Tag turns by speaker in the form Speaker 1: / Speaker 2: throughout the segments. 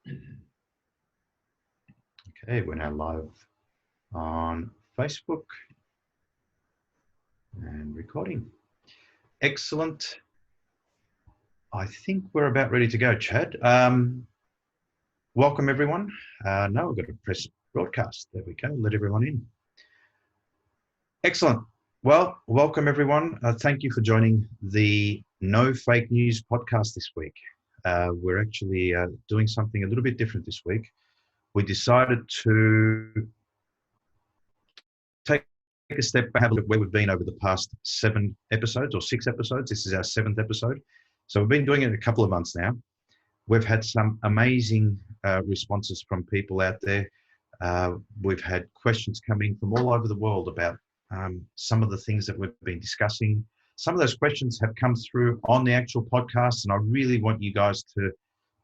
Speaker 1: Okay, we're now live on Facebook and recording. Excellent. I think we're about ready to go, Chad. Welcome, everyone. Now we've got to press broadcast. There we go. Let everyone in. Excellent. Well, welcome, everyone. Thank you for joining the No Fake News podcast this week. We're actually doing something a little bit different this week. We decided to take a step back, have a look where we've been over the past 7 episodes or 6 episodes. This is our 7th episode. So we've been doing it a couple of months now. We've had some amazing responses from people out there. We've had questions coming from all over the world about some of the things that we've been discussing. Some of those questions have come through on the actual podcast, and I really want you guys to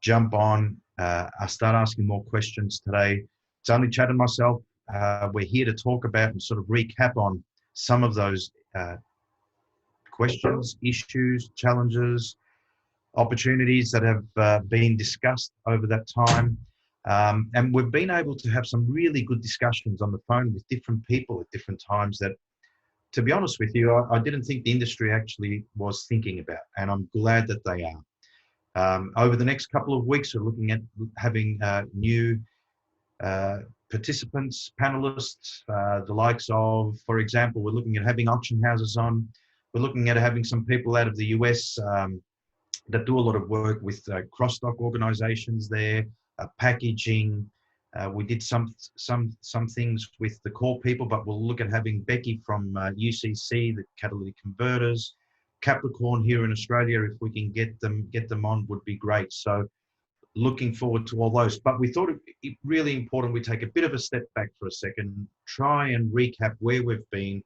Speaker 1: jump on. I start asking more questions today. It's only Chad and myself. We're here to talk about and sort of recap on some of those questions, issues, challenges, opportunities that have been discussed over that time. And we've been able to have some really good discussions on the phone with different people at different times that, to be honest with you, I didn't think the industry actually was thinking about, and I'm glad that they are. Over the next couple of weeks, we're looking at having new participants, panelists, the likes of, for example, we're looking at having auction houses on. We're looking at having some people out of the US that do a lot of work with cross-dock organizations there, packaging. We did some things with the core people, but we'll look at having Becky from UCC, the catalytic converters, Capricorn here in Australia. If we can get them on, would be great. So looking forward to all those. But we thought it really important we take a bit of a step back for a second, try and recap where we've been,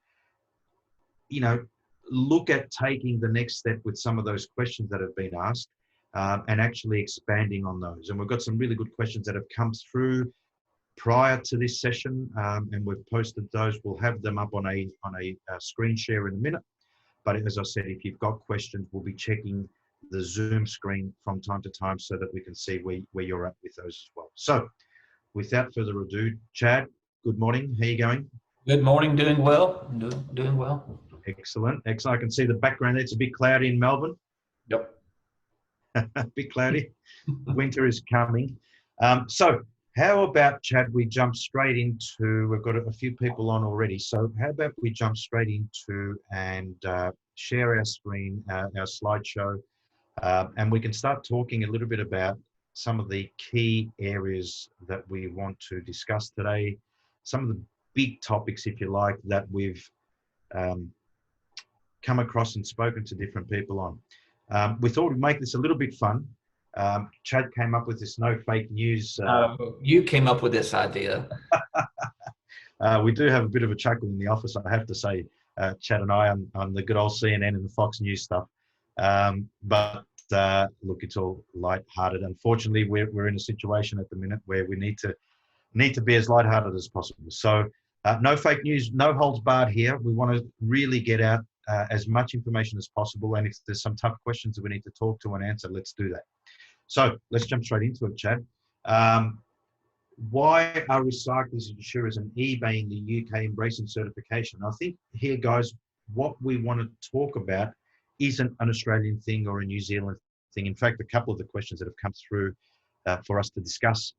Speaker 1: look at taking the next step with some of those questions that have been asked and actually expanding on those. And we've got some really good questions that have come through prior to this session, and we've posted those. We'll have them up on a screen share in a minute. But as I said, if you've got questions, we'll be checking the Zoom screen from time to time so that we can see where you're at with those as well. So without further ado, Chad, good morning. How are you going?
Speaker 2: Good morning. Doing well. Doing well.
Speaker 1: Excellent. Excellent. I can see the background. It's a bit cloudy in Melbourne.
Speaker 2: Yep.
Speaker 1: A bit cloudy. Winter is coming. So how about, Chad, we jump straight into, we've got a few people on already. So how about we jump straight into and share our screen, our slideshow, and we can start talking a little bit about some of the key areas that we want to discuss today, some of the big topics, if you like, that we've come across and spoken to different people on. We thought we'd make this a little bit fun. Chad came up with this no fake news.
Speaker 2: You came up with this idea.
Speaker 1: We do have a bit of a chuckle in the office, I have to say, Chad and I, on the good old CNN and the Fox News stuff. But look, it's all lighthearted. Unfortunately, we're in a situation at the minute where we need to be as lighthearted as possible. So no fake news, no holds barred here. We want to really get out as much information as possible. And if there's some tough questions that we need to talk to and answer, let's do that. So let's jump straight into it, Chad. Why are recyclers, insurers, and eBay in the UK embracing certification? I think here, guys, what we want to talk about isn't an Australian thing or a New Zealand thing. In fact, a couple of the questions that have come through for us to discuss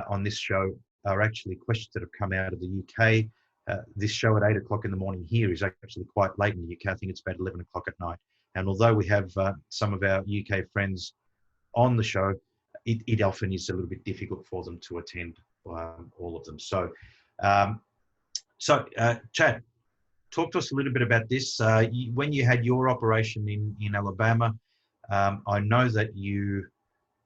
Speaker 1: on this show are actually questions that have come out of the UK. This show at 8 o'clock in the morning here is actually quite late in the UK. I think it's about 11 o'clock at night. And although we have some of our UK friends on the show, it often is a little bit difficult for them to attend all of them. So, Chad, talk to us a little bit about this. When you had your operation in Alabama, I know that you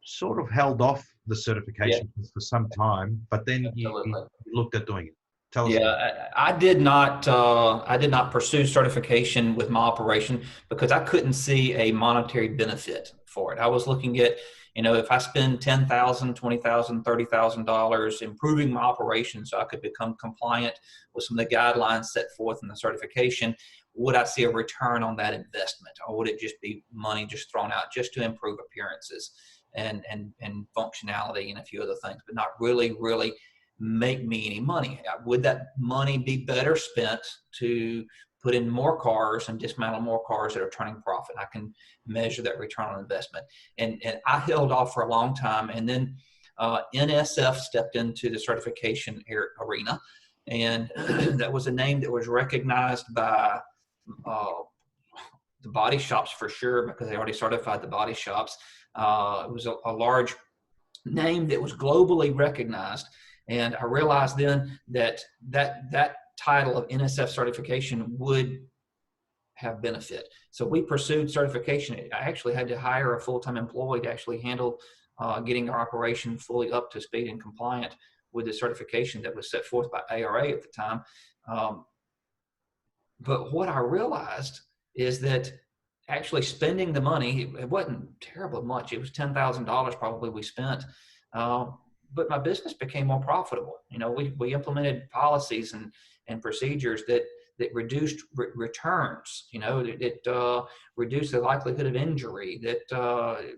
Speaker 1: sort of held off the certification for some time, but then you looked at doing it. Tell us.
Speaker 2: Yeah, I did not pursue certification with my operation because I couldn't see a monetary benefit for it. I was looking at, if I spend $10,000, $20,000, $30,000 improving my operation so I could become compliant with some of the guidelines set forth in the certification, would I see a return on that investment, or would it just be money just thrown out just to improve appearances? and functionality and a few other things, but not really make me any money. Would that money be better spent to put in more cars and dismantle more cars that are turning profit? I can measure that return on investment. And I held off for a long time, and then NSF stepped into the certification arena, and that was a name that was recognized by the body shops for sure, because they already certified the body shops. It was a large name that was globally recognized. And I realized then that title of NSF certification would have benefit. So we pursued certification. I actually had to hire a full-time employee to actually handle getting our operation fully up to speed and compliant with the certification that was set forth by ARA at the time. But what I realized is that actually spending the money, it wasn't terribly much. It was $10,000 probably we spent. But my business became more profitable. You know, we implemented policies and procedures that reduced returns. You know, it reduced the likelihood of injury. That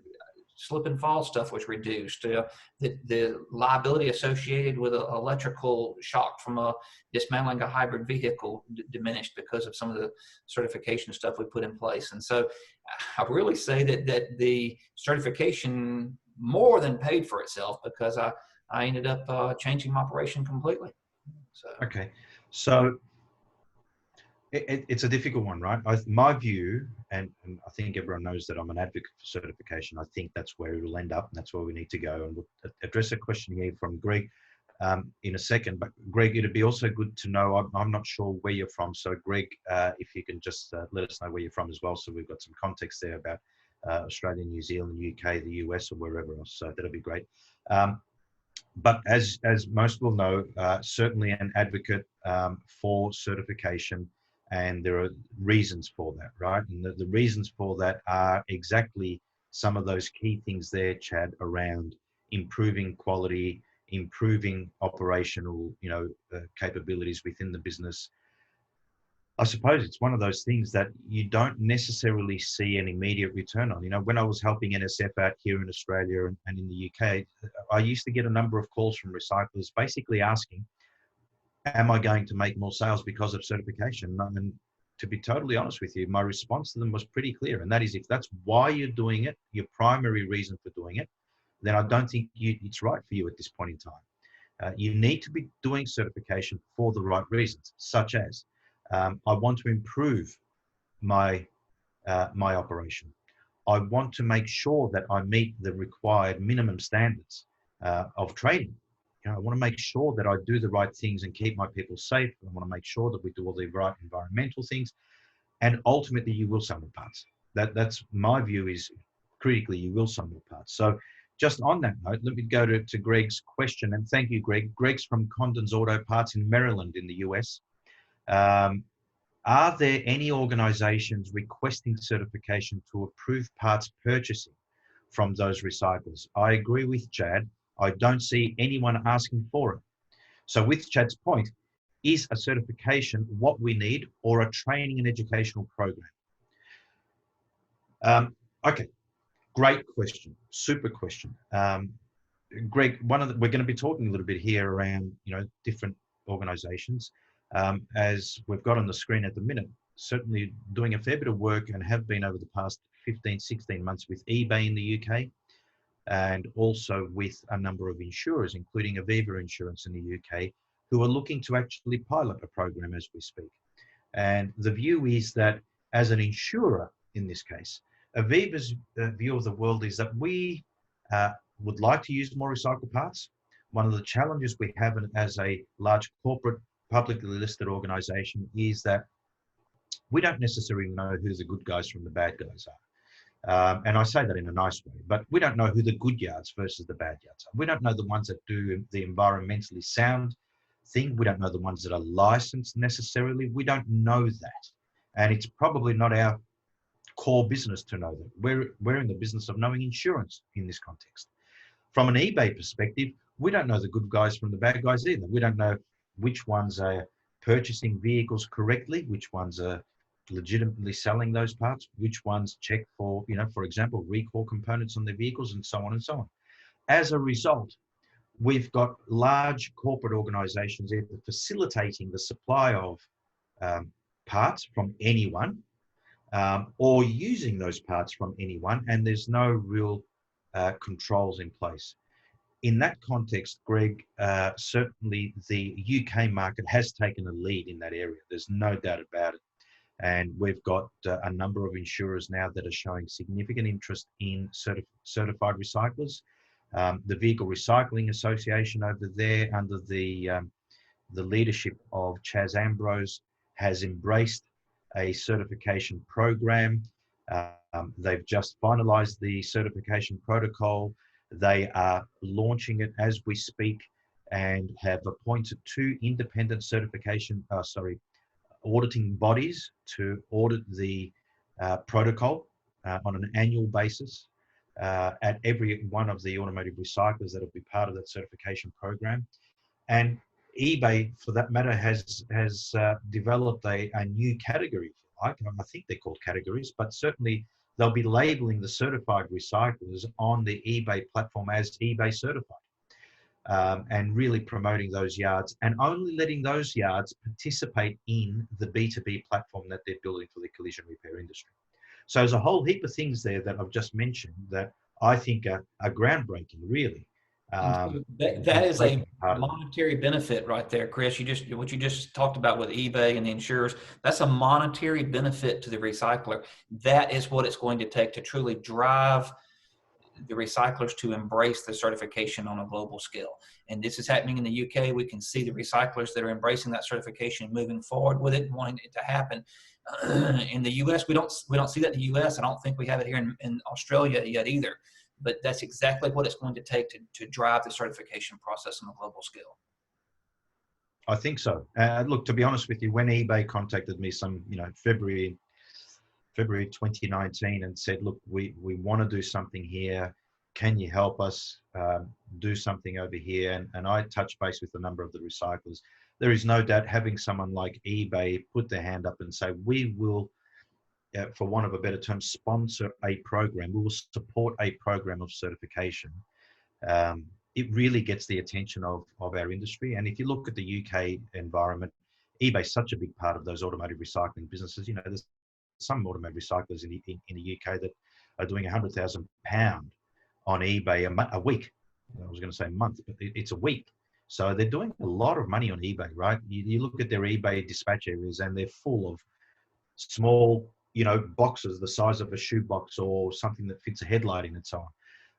Speaker 2: slip and fall stuff was reduced. The liability associated with electrical shock from dismantling a hybrid vehicle diminished because of some of the certification stuff we put in place. And so I really say that the certification more than paid for itself, because I ended up changing my operation completely. So.
Speaker 1: Okay. So it's a difficult one, right? My view, and I think everyone knows that I'm an advocate for certification. I think that's where it will end up, and that's where we need to go. And we'll address a question here from Greg in a second. But Greg, it'd be also good to know, I'm not sure where you're from. So Greg, if you can just let us know where you're from as well, so we've got some context there about Australia, New Zealand, UK, the US, or wherever else. So that'll be great. But as most will know, certainly an advocate for certification, and there are reasons for that, right? And the reasons for that are exactly some of those key things there, Chad, around improving quality, improving operational, capabilities within the business. I suppose it's one of those things that you don't necessarily see an immediate return on. You know, when I was helping NSF out here in Australia and in the UK, I used to get a number of calls from recyclers basically asking, am I going to make more sales because of certification? And to be totally honest with you, my response to them was pretty clear. And that is, if that's why you're doing it, your primary reason for doing it, then I don't think it's right for you at this point in time. You need to be doing certification for the right reasons, such as, I want to improve my operation. I want to make sure that I meet the required minimum standards of trading. I want to make sure that I do the right things and keep my people safe. I want to make sure that we do all the right environmental things, and ultimately you will sell more parts. That's my view, is critically you will sell more parts. So just on that note, let me go to Greg's question, and thank you, Greg. Greg's from Condon's Auto Parts in Maryland in the US. Are there any organizations requesting certification to approve parts purchasing from those recyclers? I agree with Chad. I don't see anyone asking for it. So with Chad's point, is a certification what we need, or a training and educational program? Okay, great question, super question. Greg, we're going to be talking a little bit here around, different organizations. As we've got on the screen at the minute, certainly doing a fair bit of work, and have been over the past 15, 16 months with eBay in the UK, and also with a number of insurers, including Aviva Insurance in the UK, who are looking to actually pilot a program as we speak. And the view is that as an insurer, in this case, Aviva's view of the world is that we would like to use more recycled parts. One of the challenges we have as a large corporate, publicly listed organization is that we don't necessarily know who the good guys from the bad guys are. And I say that in a nice way, but we don't know who the good yards versus the bad yards are. We don't know the ones that do the environmentally sound thing. We don't know the ones that are licensed necessarily. We don't know that. And it's probably not our core business to know that. We're in the business of knowing insurance in this context. From an eBay perspective, we don't know the good guys from the bad guys either. We don't know which ones are purchasing vehicles correctly, which ones are legitimately selling those parts, which ones check for, for example, recall components on their vehicles, and so on and so on. As a result, we've got large corporate organizations either facilitating the supply of parts from anyone, or using those parts from anyone, and there's no real controls in place. In that context, Greg, certainly the UK market has taken a lead in that area. There's no doubt about it. And we've got a number of insurers now that are showing significant interest in certified recyclers. The Vehicle Recycling Association over there, under the leadership of Chaz Ambrose, has embraced a certification program. They've just finalized the certification protocol. They are launching it as we speak, and have appointed 2 independent auditing bodies to audit the protocol on an annual basis at every one of the automotive recyclers that will be part of that certification program. And eBay, for that matter, has developed a new category. I think they're called categories, but certainly they'll be labeling the certified recyclers on the eBay platform as eBay certified, and really promoting those yards, and only letting those yards participate in the B2B platform that they're building for the collision repair industry. So there's a whole heap of things there that I've just mentioned that I think are groundbreaking, really.
Speaker 2: That is a monetary benefit right there, Chris. What you just talked about with eBay and the insurers, that's a monetary benefit to the recycler. That is what it's going to take to truly drive the recyclers to embrace the certification on a global scale. And this is happening in the UK. We can see the recyclers that are embracing that certification, moving forward with it, and wanting it to happen. In the US, we don't see that in the US. I don't think we have it here in Australia yet either. But that's exactly what it's going to take to drive the certification process on a global scale.
Speaker 1: I think so. Look, to be honest with you, when eBay contacted me February 2019 and said, look, we want to do something here. Can you help us do something over here? And I touched base with a number of the recyclers. There is no doubt having someone like eBay put their hand up and say, we will, for want of a better term, sponsor a program. We will support a program of certification. It really gets the attention of our industry. And if you look at the UK environment, eBay is such a big part of those automotive recycling businesses. There's some automotive recyclers in the UK that are doing £100,000 on eBay a week. I was going to say a month, but it's a week. So they're doing a lot of money on eBay, right? You look at their eBay dispatch areas and they're full of small, boxes the size of a shoebox or something that fits a headlight in and so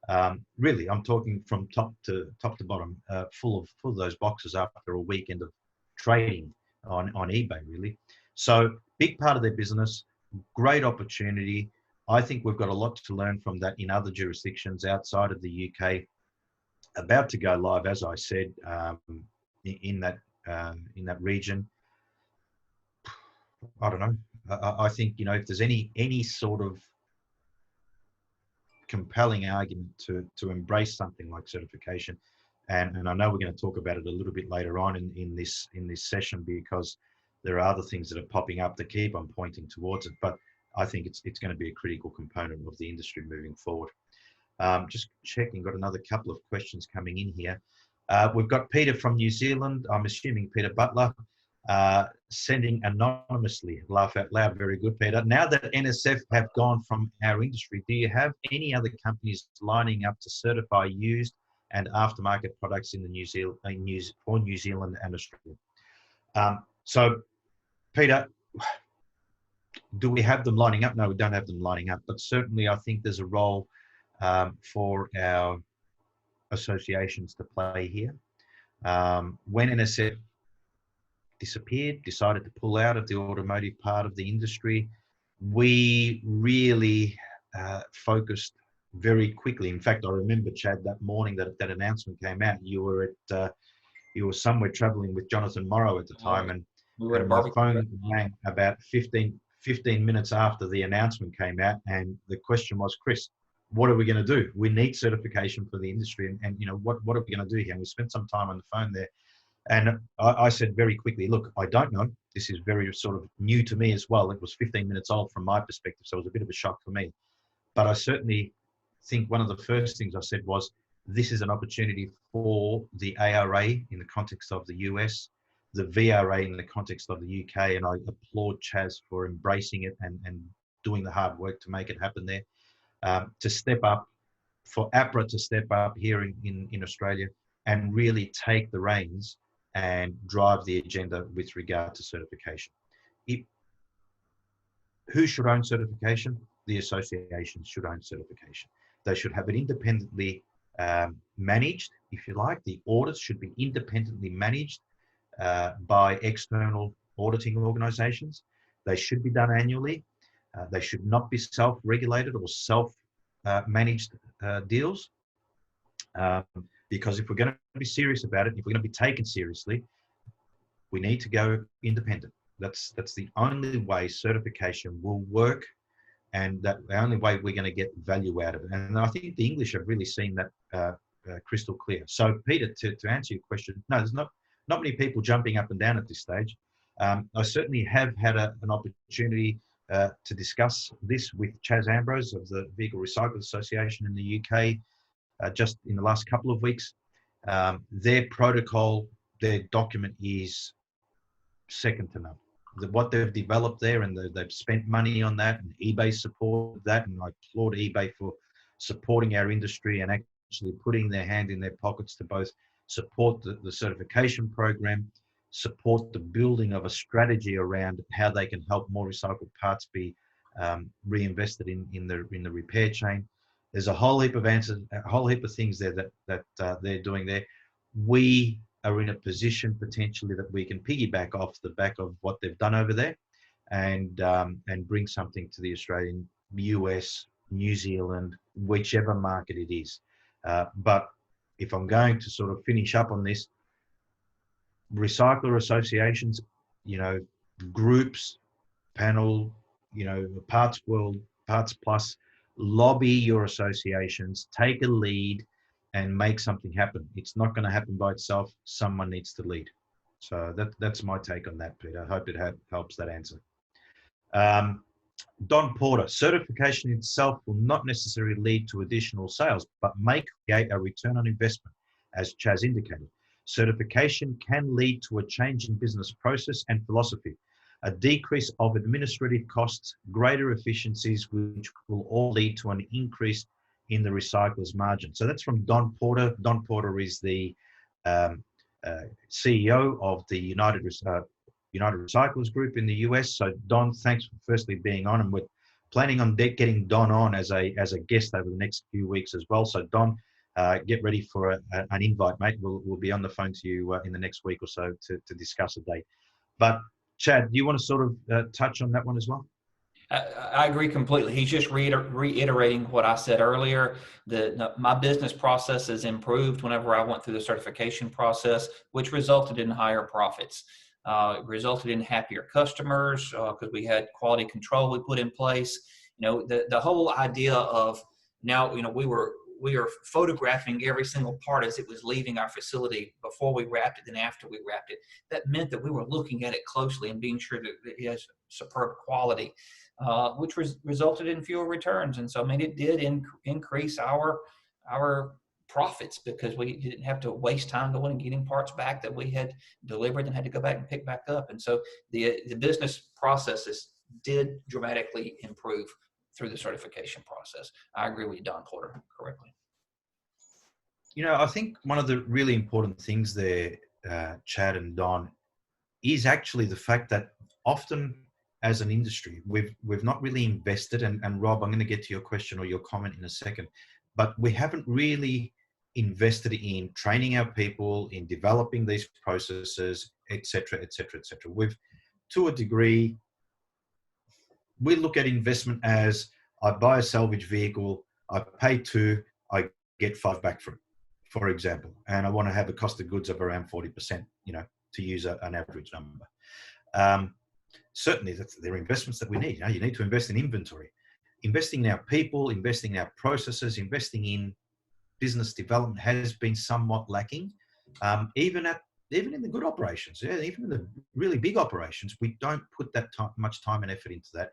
Speaker 1: on. Really, I'm talking from top to bottom, full of those boxes after a weekend of trading on eBay, really. So big part of their business, great opportunity. I think we've got a lot to learn from that in other jurisdictions outside of the UK. About to go live, as I said, in that region. I don't know. I think, if there's any sort of compelling argument to embrace something like certification, and I know we're going to talk about it a little bit later on in this session, because there are other things that are popping up that keep on pointing towards it. But I think it's going to be a critical component of the industry moving forward. Just checking, got another couple of questions coming in here. We've got Peter from New Zealand. I'm assuming Peter Butler, sending anonymously. Laugh out loud. Very good, Peter. Now that NSF have gone from our industry, do you have any other companies lining up to certify used and aftermarket products in the New Zealand and Australia? So, Peter, do we have them lining up? No, we don't have them lining up, but certainly I think there's a role for our associations to play here. When NSF decided to pull out of the automotive part of the industry, we really focused very quickly. In fact, I remember, Chad, that morning that announcement came out, you were somewhere traveling with Jonathan Morrow at the time, and my phone rang about 15 minutes after the announcement came out, and the question was, Chris, what are we going to do? We need certification for the industry, and what are we going to do here? And we spent some time on the phone there, And I said very quickly, look, I don't know. This is very sort of new to me as well. It was 15 minutes old from my perspective, so it was a bit of a shock for me. But I certainly think one of the first things I said was, this is an opportunity for the ARA in the context of the US, the VRA in the context of the UK, and I applaud Chaz for embracing it and doing the hard work to make it happen there. To step up, for APRA to step up here in Australia and really take the reins and drive the agenda with regard to certification. Who should own certification? The associations should own certification. They should have it independently managed, if you like. The audits should be independently managed by external auditing organisations. They should be done annually. They should not be self-regulated or self-managed deals. Because if we're going to be serious about it, if we're going to be taken seriously, we need to go independent. That's the only way certification will work, and that the only way we're going to get value out of it. And I think the English have really seen that crystal clear. So, Peter, to answer your question, no, there's not many people jumping up and down at this stage. I certainly have had an opportunity to discuss this with Chaz Ambrose of the Vehicle Recyclers Association in the UK just in the last couple of weeks. Their protocol, their document is second to none. What they've developed there, and they've spent money on that, and eBay supported that, and I applaud eBay for supporting our industry and actually putting their hand in their pockets to both support the certification program, support the building of a strategy around how they can help more recycled parts be reinvested in the repair chain. There's a whole heap of answers, a whole heap of things there that they're doing there. We are in a position potentially that we can piggyback off the back of what they've done over there, and bring something to the Australian, US, New Zealand, whichever market it is. But if I'm going to sort of finish up on this, recycler associations, groups, panel, Parts World, Parts Plus, lobby your associations, take a lead, and make something happen. It's not going to happen by itself. Someone needs to lead. So that's my take on that, Peter. I hope it helps that answer. Don Porter, certification itself will not necessarily lead to additional sales, but may create a return on investment, as Chaz indicated. Certification can lead to a change in business process and philosophy, a decrease of administrative costs, greater efficiencies, which will all lead to an increase in the recycler's margin. So that's from Don Porter. Don Porter is the CEO of the United Recyclers Group in the US. So Don, thanks for firstly being on, and we're planning on getting Don on as a guest over the next few weeks as well. So Don, get ready for an invite, mate. We'll be on the phone to you in the next week or so to discuss a date. But Chad, do you want to sort of touch on that one as well?
Speaker 2: I agree completely. He's just reiterating what I said earlier. My business process has improved whenever I went through the certification process, which resulted in higher profits. It resulted in happier customers because we had quality control we put in place. The whole idea of now, we are photographing every single part as it was leaving our facility before we wrapped it and after we wrapped it. That meant that we were looking at it closely and being sure that it has superb quality, which resulted in fewer returns. And so, it did increase our profits because we didn't have to waste time going and getting parts back that we had delivered and had to go back and pick back up. And so the business processes did dramatically improve through the certification process. I agree with Don Porter correctly.
Speaker 1: I think one of the really important things there, Chad and Don, is actually the fact that often as an industry, we've not really invested, and Rob, I'm going to get to your question or your comment in a second, but we haven't really invested in training our people, in developing these processes, et cetera, et cetera, et cetera. To a degree, we look at investment as I buy a salvage vehicle, I pay 2, I get 5 back from it, for example, and I want to have a cost of goods of around 40%, to use an average number. Certainly, there are investments that we need. You need to invest in inventory, investing in our people, investing in our processes, investing in business development has been somewhat lacking. Even at even in the good operations, yeah, even in the really big operations, we don't put that much time and effort into that,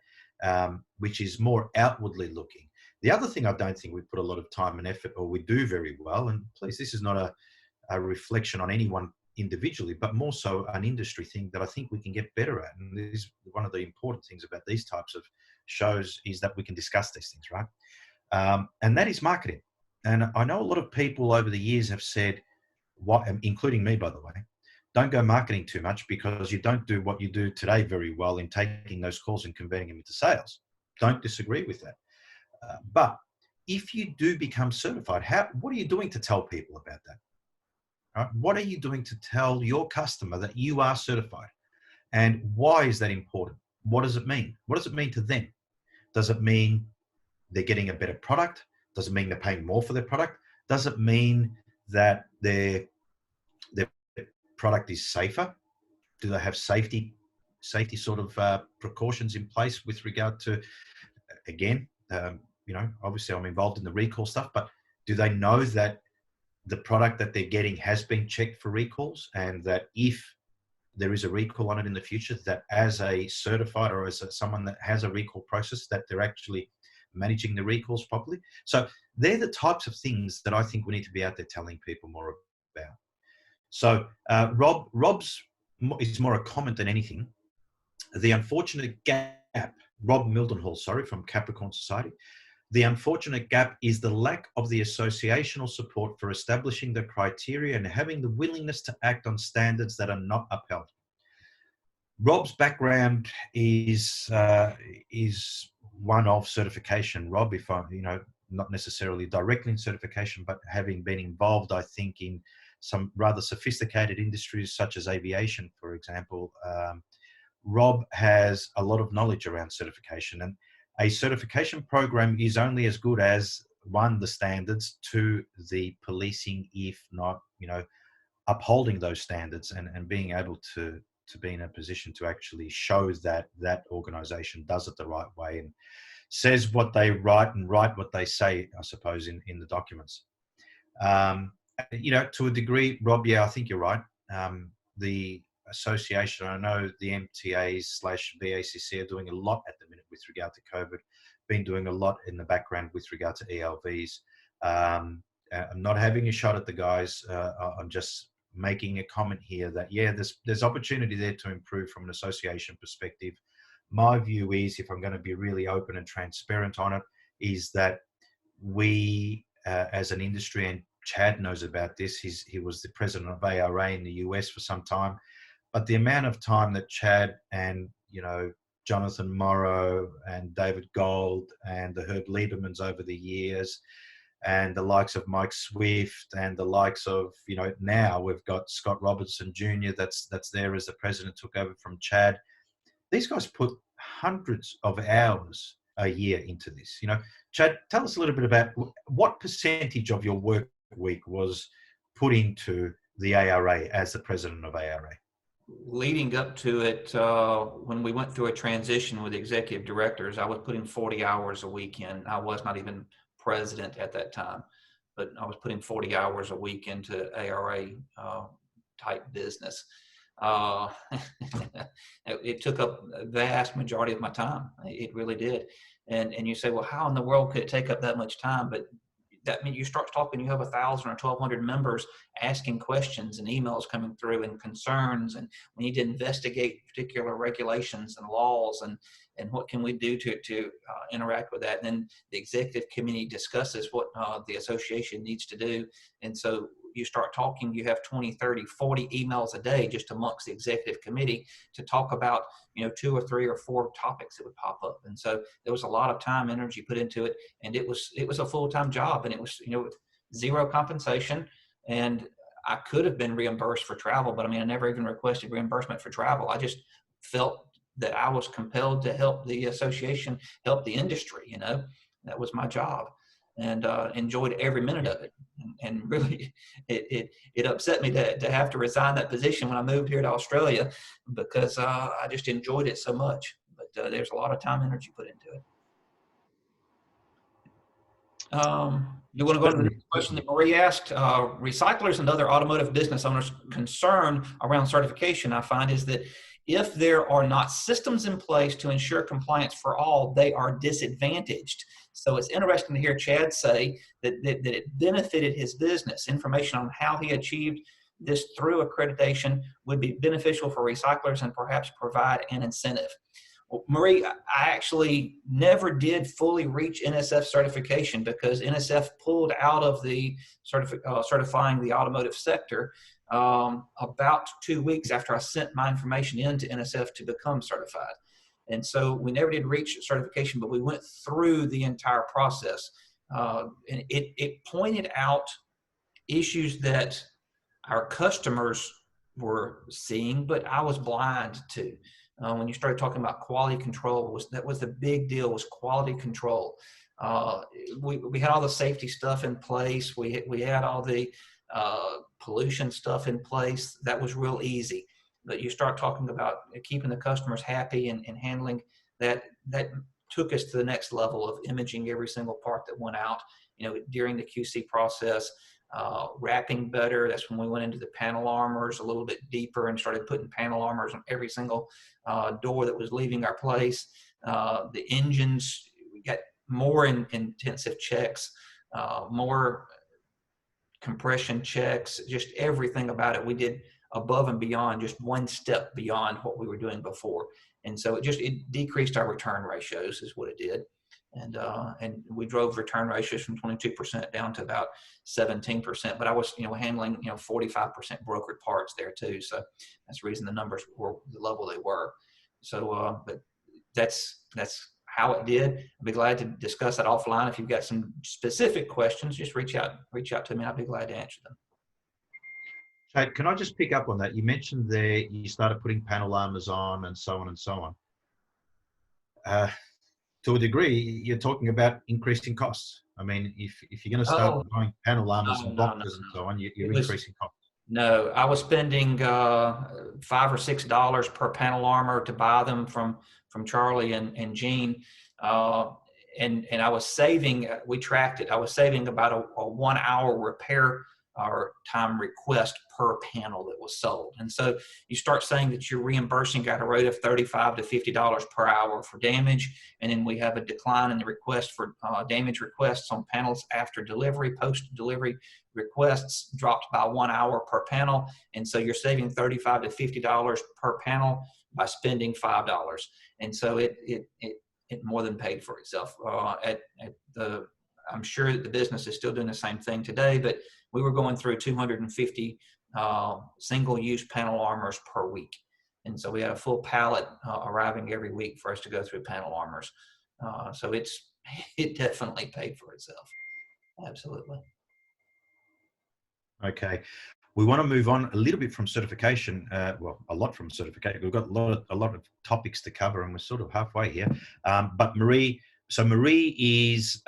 Speaker 1: which is more outwardly looking. The other thing I don't think we put a lot of time and effort, or we do very well, and please, this is not a reflection on anyone individually, but more so an industry thing that I think we can get better at. And this is one of the important things about these types of shows, is that we can discuss these things, right? And that is marketing. And I know a lot of people over the years have said, what, including me, by the way, don't go marketing too much because you don't do what you do today very well in taking those calls and converting them into sales. Don't disagree with that. But if you do become certified, what are you doing to tell people about that? What are you doing to tell your customer that you are certified? And why is that important? What does it mean? What does it mean to them? Does it mean they're getting a better product? Does it mean they're paying more for their product? Does it mean that their product is safer? Do they have safety sort of precautions in place with regard to, again, obviously I'm involved in the recall stuff, but do they know that the product that they're getting has been checked for recalls, and that if there is a recall on it in the future, that as a certified or as someone that has a recall process, that they're actually managing the recalls properly? So they're the types of things that I think we need to be out there telling people more about. So Rob's is more a comment than anything. The unfortunate gap, Rob Mildenhall, sorry, from Capricorn Society. The unfortunate gap is the lack of the associational support for establishing the criteria and having the willingness to act on standards that are not upheld. Rob's background is one of certification. Rob, if I'm, not necessarily directly in certification, but having been involved, I think, in some rather sophisticated industries such as aviation, for example, Rob has a lot of knowledge around certification, and a certification program is only as good as, one, the standards, two, the policing, if not, upholding those standards and being able to be in a position to actually show that that organization does it the right way and says what they write and write what they say, I suppose, in the documents. To a degree, Rob, yeah, I think you're right. The association, I know the MTAs/BACC are doing a lot at the minute with regard to COVID, been doing a lot in the background with regard to ELVs. I'm not having a shot at the guys. I'm just making a comment here that, yeah, there's opportunity there to improve from an association perspective. My view is, if I'm going to be really open and transparent on it, is that we, as an industry, and Chad knows about this, he was the president of ARA in the US for some time, but the amount of time that Chad and, Jonathan Morrow and David Gold and the Herb Liebermans over the years, and the likes of Mike Swift and the likes of, now we've got Scott Robertson Jr. that's there as the president, took over from Chad. These guys put hundreds of hours a year into this. Chad, tell us a little bit about what percentage of your work week was put into the ARA as the president of ARA.
Speaker 2: Leading up to it, when we went through a transition with executive directors, I was putting 40 hours a week in. I was not even president at that time, but I was putting 40 hours a week into ARA type business. It took up a vast majority of my time. It really did. And you say, well, how in the world could it take up that much time? But that means you start talking, you have 1,000 or 1,200 members asking questions and emails coming through and concerns, and we need to investigate particular regulations and laws and what can we do to interact with that. And then the executive committee discusses what the association needs to do. And so you start talking, you have 20, 30, 40 emails a day just amongst the executive committee to talk about, 2 or 3 or 4 topics that would pop up. And so there was a lot of time, energy put into it, and it was a full-time job, and it was, zero compensation. And I could have been reimbursed for travel, but I never even requested reimbursement for travel. I just felt that I was compelled to help the association, help the industry, that was my job, and enjoyed every minute of it. And really, it upset me to have to resign that position when I moved here to Australia, because I just enjoyed it so much. But there's a lot of time and energy put into it. You want to go to the
Speaker 1: Certainly,
Speaker 2: next question that Marie asked? Recyclers and other automotive business owners' concern around certification, I find, is that if there are not systems in place to ensure compliance for all, they are disadvantaged. So it's interesting to hear Chad say that it benefited his business. Information on how he achieved this through accreditation would be beneficial for recyclers and perhaps provide an incentive. Well, Marie, I actually never did fully reach NSF certification because NSF pulled out of the certifying the automotive sector about 2 weeks after I sent my information into NSF to become certified. And so we never did reach certification, but we went through the entire process. And it pointed out issues that our customers were seeing, but I was blind to. When you started talking about quality control, that was the big deal, was quality control. We had all the safety stuff in place. We had all the pollution stuff in place. That was real easy. But you start talking about keeping the customers happy and handling that took us to the next level of imaging every single part that went out, during the QC process. Wrapping better. That's when we went into the panel armors a little bit deeper and started putting panel armors on every single door that was leaving our place. The engines, we got more intensive checks, more compression checks, just everything about it. We did above and beyond, just one step beyond what we were doing before. And so it decreased our return ratios is what it did. And we drove return ratios from 22% down to about 17%. But I was, handling, 45% brokered parts there too. So that's the reason the numbers were the level they were. So, but that's how it did. I'd be glad to discuss that offline. If you've got some specific questions, just reach out to me. I'll be glad to answer them.
Speaker 1: Chad, can I just pick up on that? You mentioned there you started putting panel armors on and so on and so on. To a degree, you're talking about increasing costs. I mean, if you're going to start buying panel armors and boxes and so on, you're increasing costs.
Speaker 2: No, I was spending $5 or $6 per panel armor to buy them from Charlie and Gene, and I was saving. We tracked it. I was saving about a 1 hour repair or time request per panel that was sold. And so you start saying that you're reimbursing at a rate of $35 to $50 per hour for damage. And then we have a decline in the request for damage requests on panels after delivery. Post-delivery requests dropped by 1 hour per panel. And so you're saving $35 to $50 per panel by spending $5. And so it more than paid for itself. I'm sure that the business is still doing the same thing today, but we were going through 250 single-use panel armors per week. And so we had a full pallet arriving every week for us to go through panel armors. So it definitely paid for itself. Absolutely.
Speaker 1: Okay. We want to move on a little bit from certification. Well, a lot from certification. We've got a lot of topics to cover, and we're sort of halfway here. But Marie is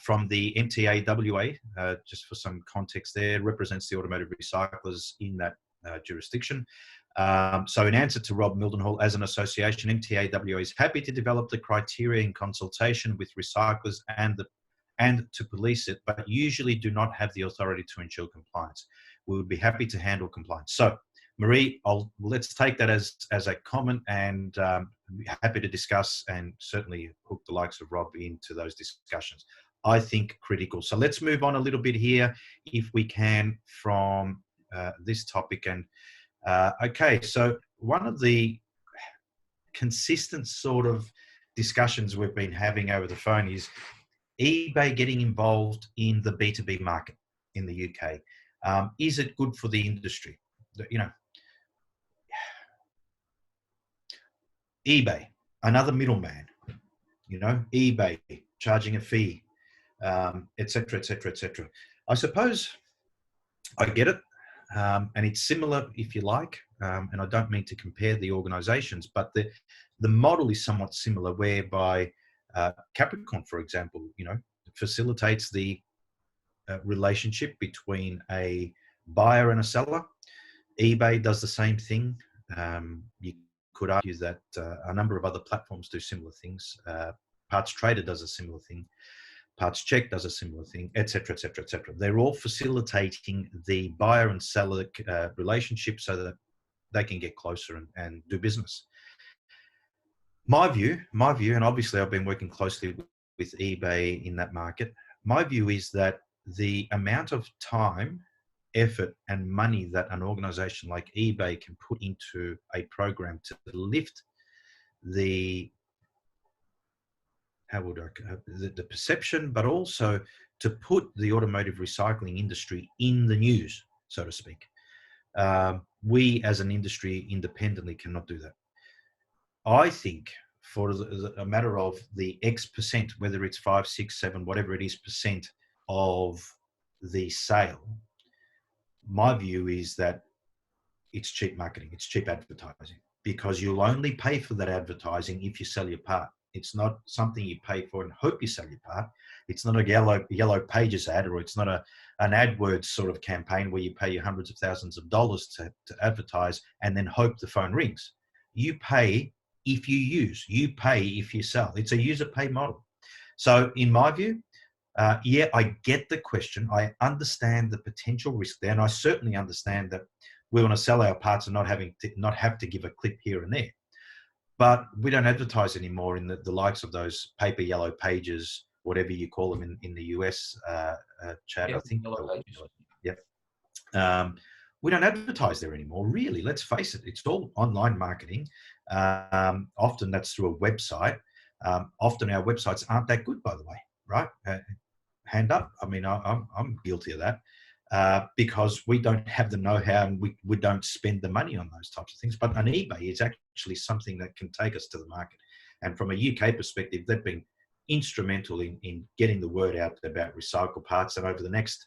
Speaker 1: from the MTAWA, just for some context there, represents the automotive recyclers in that jurisdiction. So in answer to Rob Mildenhall, as an association, MTAWA is happy to develop the criteria in consultation with recyclers and to police it, but usually do not have the authority to ensure compliance. We would be happy to handle compliance. So Marie, let's take that as a comment, and happy to discuss and certainly hook the likes of Rob into those discussions. I think critical. So let's move on a little bit here, if we can, from this topic. And okay, so one of the consistent sort of discussions we've been having over the phone is eBay getting involved in the B2B market in the UK. Is it good for the industry? eBay, another middleman, eBay charging a fee, et cetera, et cetera, et cetera. I suppose I get it. And it's similar, if you like, and I don't mean to compare the organizations, but the model is somewhat similar, whereby Capricorn, for example, facilitates the relationship between a buyer and a seller. eBay does the same thing. You could argue that a number of other platforms do similar things. Parts Trader does a similar thing. Parts Check does a similar thing, etc., etc., etc. They're all facilitating the buyer and seller relationship so that they can get closer and do business. My view, and obviously I've been working closely with eBay in that market. My view is that the amount of time, effort, and money that an organization like eBay can put into a program to lift the the perception, but also to put the automotive recycling industry in the news, so to speak. We as an industry independently cannot do that. I think for a matter of the X percent, whether it's 5, 6, 7, whatever it is percent of the sale, my view is that it's cheap marketing, it's cheap advertising, because you'll only pay for that advertising if you sell your part. It's not something you pay for and hope you sell your part. It's not a yellow pages ad, or it's not an AdWords sort of campaign where you pay you hundreds of thousands of dollars to advertise and then hope the phone rings. You pay if you use, you pay if you sell. It's a user pay model. So in my view, yeah, I get the question. I understand the potential risk there, and I certainly understand that we want to sell our parts and not have to give a clip here and there. But we don't advertise anymore in the likes of those paper yellow pages, whatever you call them in the US, Chad,
Speaker 2: Yeah,
Speaker 1: I think.
Speaker 2: yellow pages.
Speaker 1: Yep. We don't advertise there anymore, really. Let's face it. It's all online marketing. Often that's through a website. Often our websites aren't that good, by the way, right? Hand up. I mean, I'm guilty of that because we don't have the know-how and we don't spend the money on those types of things. But an eBay is actually something that can take us to the market. And from a UK perspective, they've been instrumental in getting the word out about recycled parts. And over the next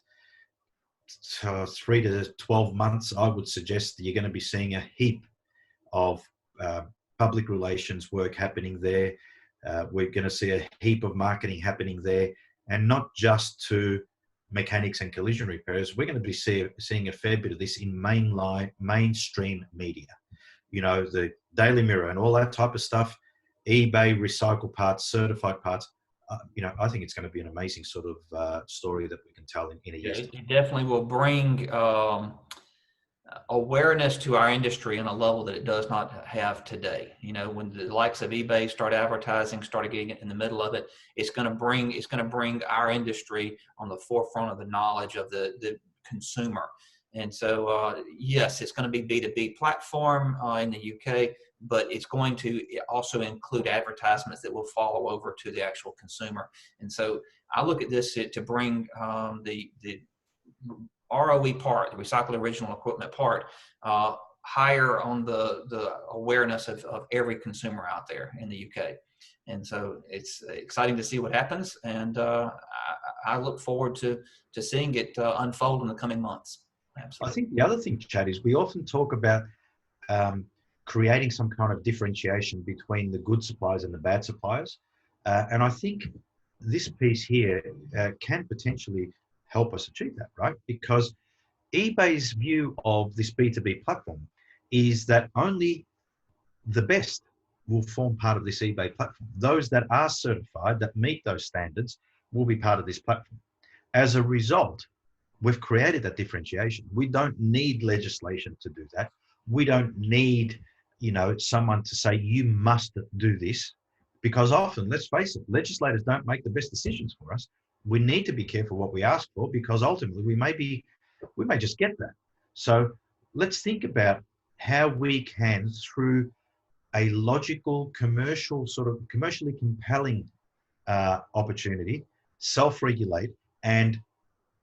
Speaker 1: 3 to 12 months, I would suggest that you're going to be seeing a heap of public relations work happening there. We're going to see a heap of marketing happening there, and not just to mechanics and collision repairers. We're going to be seeing a fair bit of this in mainstream media. You know, the Daily Mirror and all that type of stuff, eBay, recycled parts, certified parts. You know, I think it's going to be an amazing sort of story that we can tell in a year's time.
Speaker 2: It definitely will bring awareness to our industry on a level that it does not have today. You know, when the likes of eBay start advertising, started getting in the middle of it, it's going to bring our industry on the forefront of the knowledge of the consumer. And so, yes, it's going to be B2B platform in the UK, but it's going to also include advertisements that will follow over to the actual consumer. And so I look at this to bring the ROE part, the recycled original equipment part, higher on the awareness of every consumer out there in the UK. And so it's exciting to see what happens. And I look forward to seeing it unfold in the coming months. Absolutely.
Speaker 1: I think the other thing, Chad, is we often talk about creating some kind of differentiation between the good suppliers and the bad suppliers. And I think this piece here can potentially help us achieve that, right? Because eBay's view of this B2B platform is that only the best will form part of this eBay platform. Those that are certified, that meet those standards, will be part of this platform. As a result, we've created that differentiation. We don't need legislation to do that. We don't need, you know, someone to say, you must do this, because often, let's face it, legislators don't make the best decisions for us. We need to be careful what we ask for, because ultimately we may just get that. So let's think about how we can, through a logical, commercially compelling opportunity, self-regulate and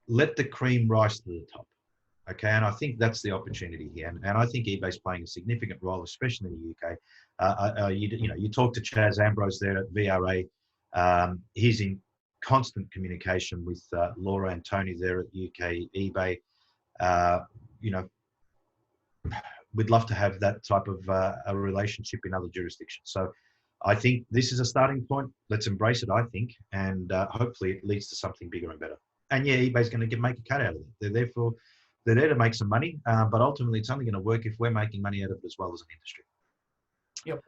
Speaker 1: let the cream rise to the top. Okay, and I think that's the opportunity here, and I think eBay's playing a significant role, especially in the UK. You talk to Chaz Ambrose there at VRA. He's in constant communication with Laura and Tony there at UK eBay. We'd love to have that type of a relationship in other jurisdictions. So I think this is a starting point. Let's embrace it, I think, and hopefully it leads to something bigger and better. And yeah, eBay's going to make a cut out of it. They're there to make some money, but ultimately it's only going to work if we're making money out of it as well as an industry.
Speaker 2: Yep.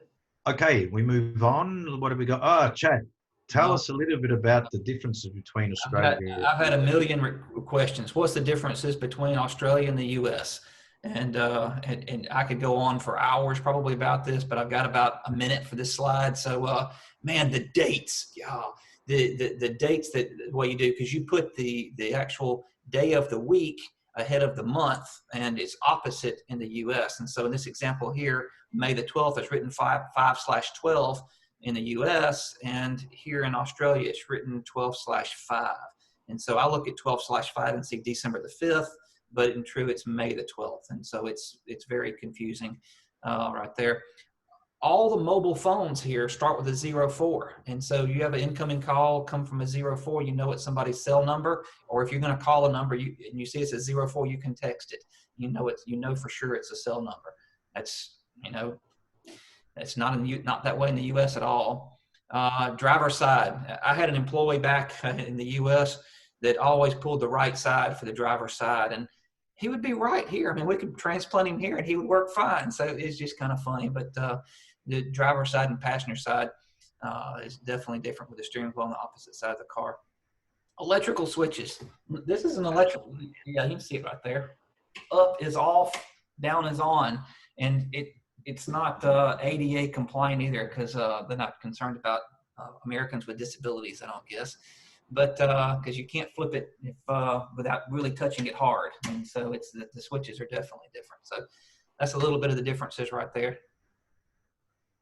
Speaker 1: Okay, we move on. What have we got? Chad, Tell us a little bit about the differences between Australia.
Speaker 2: I've had a million questions. What's the differences between Australia and the U.S.? And I could go on for hours probably about this, but I've got about a minute for this slide. So, man, the dates, the dates that what you do, because you put the actual day of the week ahead of the month, and it's opposite in the U.S. And so in this example here, May the 12th, it's written 5/12 in the U.S., and here in Australia, it's written 12/5. And so I look at 12/5 and see December the 5th, but in true, it's May the 12th. And so it's very confusing right there. All the mobile phones here start with a 04. And so you have an incoming call come from a 04, you know it's somebody's cell number, or if you're going to call a number and you see it's a 04, you can text it. You know for sure it's a cell number. That's, it's not that way in the U.S. at all. Driver's side. I had an employee back in the U.S. that always pulled the right side for the driver's side, and he would be right here. I mean, we could transplant him here and he would work fine. So it's just kind of funny. But the driver's side and passenger side is definitely different with the steering wheel on the opposite side of the car. Electrical switches. This is an electrical. Yeah, you can see it right there. Up is off, down is on. And it's not ADA compliant either, because they're not concerned about Americans with disabilities, I don't guess. But because you can't flip it without really touching it hard. And so the switches are definitely different. So that's a little bit of the differences right there.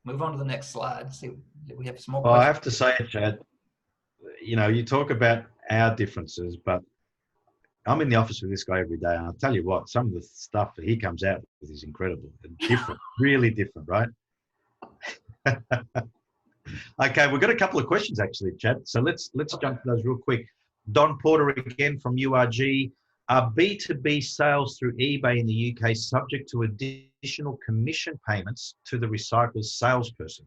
Speaker 2: Move on to the next slide. See, we have some more questions.
Speaker 1: Well, I have to say, Chad, you talk about our differences, but I'm in the office with this guy every day, and I'll tell you what, some of the stuff that he comes out with is incredible and different, really different, right? Okay, we've got a couple of questions actually, Chad. So let's jump to those real quick. Don Porter again from URG. Are B2B sales through eBay in the UK subject to additional commission payments to the recycler's salesperson?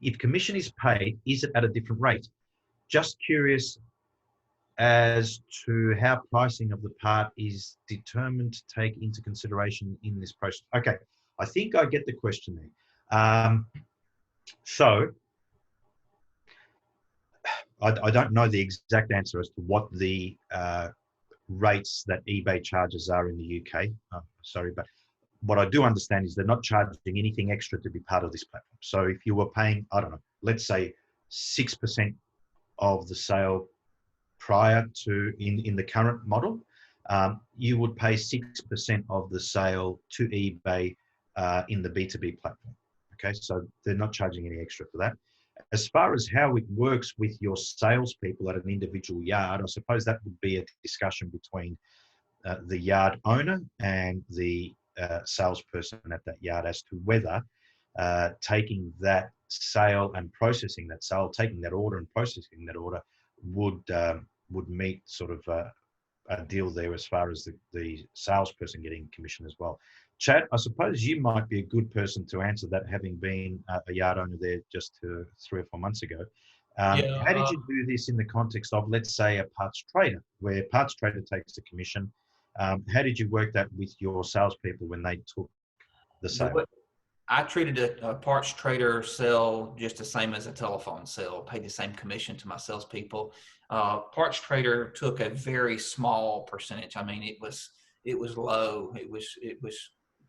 Speaker 1: If commission is paid, is it at a different rate? Just curious as to how pricing of the part is determined to take into consideration in this process. Okay, I think I get the question there. So I don't know the exact answer as to what the rates that eBay charges are in the UK. Sorry, but what I do understand is they're not charging anything extra to be part of this platform. So if you were paying, I don't know, let's say 6% of the sale prior to in the current model, you would pay 6% of the sale to eBay in the B2B platform. Okay, so they're not charging any extra for that. As far as how it works with your salespeople at an individual yard, I suppose that would be a discussion between the yard owner and the salesperson at that yard as to whether taking that sale and processing that sale, taking that order and processing that order would meet sort of a deal there as far as the salesperson getting commission as well. Chad, I suppose you might be a good person to answer that, having been a yard owner there just 3 or 4 months ago. How did you do this in the context of, let's say, a parts trader, where parts trader takes a commission? How did you work that with your salespeople when they took the sale?
Speaker 2: I treated a parts trader sale just the same as a telephone sale, paid the same commission to my salespeople. Parts trader took a very small percentage. I mean, it was low. It was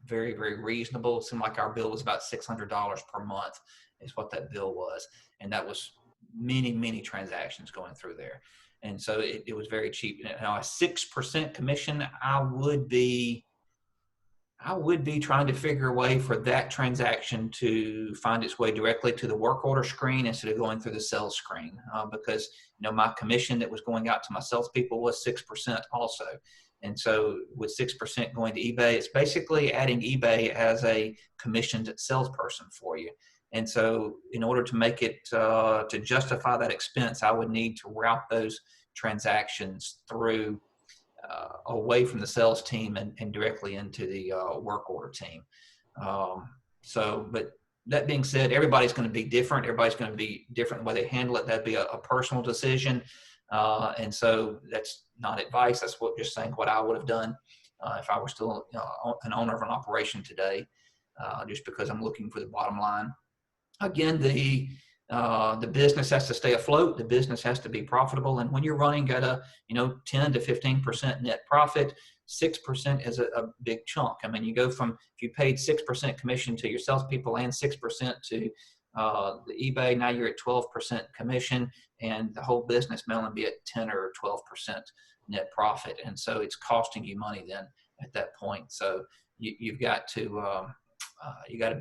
Speaker 2: very, very reasonable. It seemed like our bill was about $600 per month is what that bill was. And that was many, many transactions going through there. And so it was very cheap. Now a 6% commission, I would be trying to figure a way for that transaction to find its way directly to the work order screen instead of going through the sales screen, because my commission that was going out to my salespeople was 6% also. And so with 6% going to eBay, it's basically adding eBay as a commissioned salesperson for you. And so in order to make it, to justify that expense, I would need to route those transactions through away from the sales team and directly into the work order team. But that being said, everybody's going to be different. Everybody's going to be different in the way they handle it. That'd be a personal decision. And so that's not advice. That's just saying what I would have done if I were still an owner of an operation today, just because I'm looking for the bottom line. Again, The business has to stay afloat. The business has to be profitable. And when you're running at a 10 to 15% net profit, 6% is a big chunk. I mean, you go from, if you paid 6% commission to your salespeople and 6% to the eBay, now you're at 12% commission, and the whole business may only be at 10 or 12% net profit. And so it's costing you money then at that point. So you've got to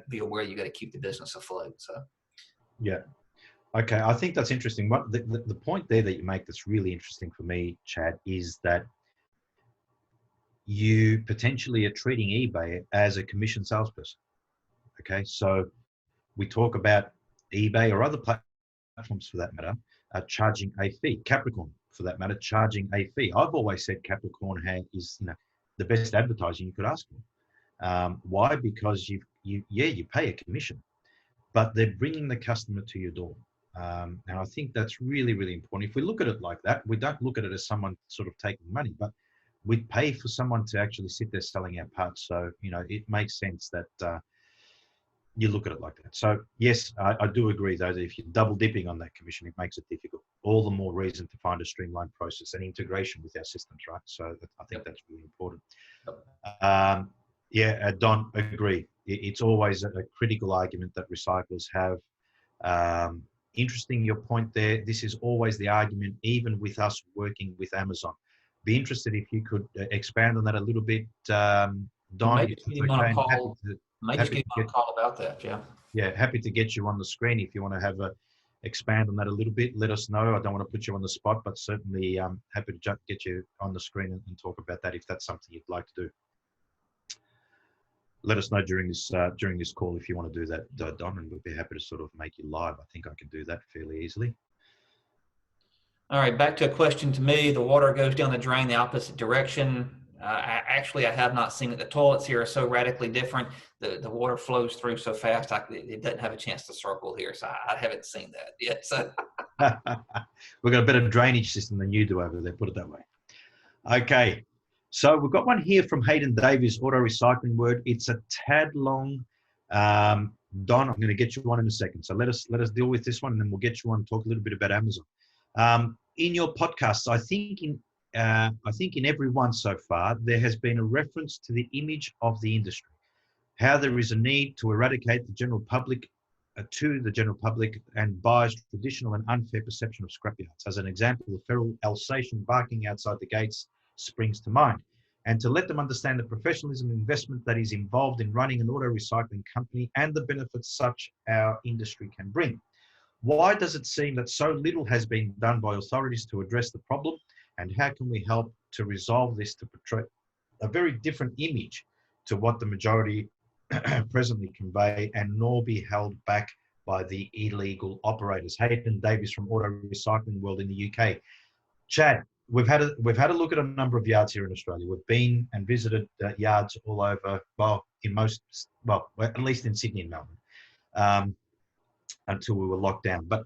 Speaker 2: be aware you got to keep the business afloat. So.
Speaker 1: Yeah. Okay. I think that's interesting. What the point there that you make that's really interesting for me, Chad, is that you potentially are treating eBay as a commission salesperson. Okay. So we talk about eBay or other platforms for that matter, charging a fee. Capricorn, for that matter, charging a fee. I've always said Capricorn is the best advertising you could ask for. Why? Because you pay a commission, but they're bringing the customer to your door. And I think that's really, really important. If we look at it like that, we don't look at it as someone sort of taking money, but we pay for someone to actually sit there selling our parts. So, it makes sense that you look at it like that. So yes, I do agree though, that if you're double dipping on that commission, it makes it difficult. All the more reason to find a streamlined process and integration with our systems, right? So I think that's really important. Don, agree. It's always a critical argument that recyclers have. Interesting, your point there. This is always the argument, even with us working with Amazon. Be interested if you could expand on that a little bit, Don.
Speaker 2: Maybe give him a call. Maybe give him a call about that. Yeah.
Speaker 1: Yeah, happy to get you on the screen if you want to have expand on that a little bit. Let us know. I don't want to put you on the spot, but certainly happy to get you on the screen and talk about that if that's something you'd like to do. Let us know during this call if you want to do that, Don, and we'll be happy to sort of make you live. I think I can do that fairly easily.
Speaker 2: All right, back to a question to me. The water goes down the drain the opposite direction. I have not seen it. The toilets here are so radically different. The water flows through so fast, it doesn't have a chance to circle here. So I haven't seen that yet. So.
Speaker 1: We've got a better drainage system than you do over there, put it that way. Okay. So we've got one here from Hayden Davies, Auto Recycling Word. It's a tad long. Don, I'm going to get you on in a second. So let us deal with this one, and then we'll get you on and talk a little bit about Amazon. In your podcasts, I think in every one so far, there has been a reference to the image of the industry, how there is a need to eradicate the general public and buyers' traditional and unfair perception of scrapyards. As an example, the feral Alsatian barking outside the gates springs to mind, and to let them understand the professionalism and investment that is involved in running an auto recycling company and the benefits such our industry can bring. Why does it seem that so little has been done by authorities to address the problem, and how can we help to resolve this to portray a very different image to what the majority presently convey, and nor be held back by the illegal operators? Hayden Davies from Auto Recycling World in the UK. Chad, we've had a look at a number of yards here in Australia. We've been and visited yards all over, at least in Sydney and Melbourne, until we were locked down. But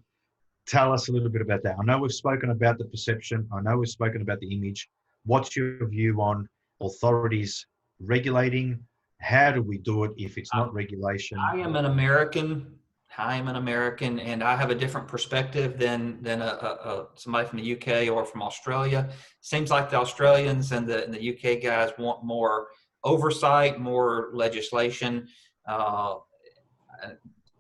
Speaker 1: tell us a little bit about that. I know we've spoken about the perception. I know we've spoken about the image. What's your view on authorities regulating? How do we do it if it's not regulation?
Speaker 2: I am an American, and I have a different perspective than somebody from the UK or from Australia. Seems like the Australians and the UK guys want more oversight, more legislation.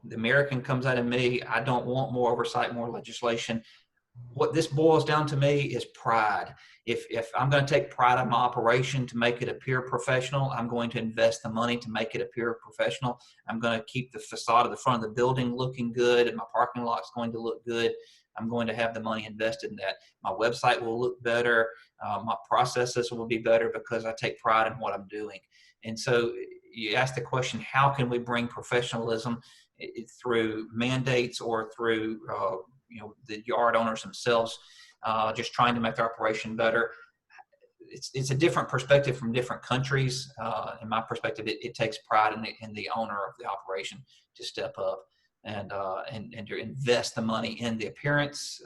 Speaker 2: The American comes out of me. I don't want more oversight, more legislation. What this boils down to me is pride. If I'm going to take pride in my operation to make it appear professional, I'm going to invest the money to make it appear professional. I'm going to keep the facade of the front of the building looking good, and my parking lot's going to look good. I'm going to have the money invested in that. My website will look better. My processes will be better because I take pride in what I'm doing. And so you ask the question, how can we bring professionalism through mandates or through the yard owners themselves just trying to make their operation better? It's a different perspective from different countries. In my perspective, it takes pride in the owner of the operation to step up and to invest the money in the appearance,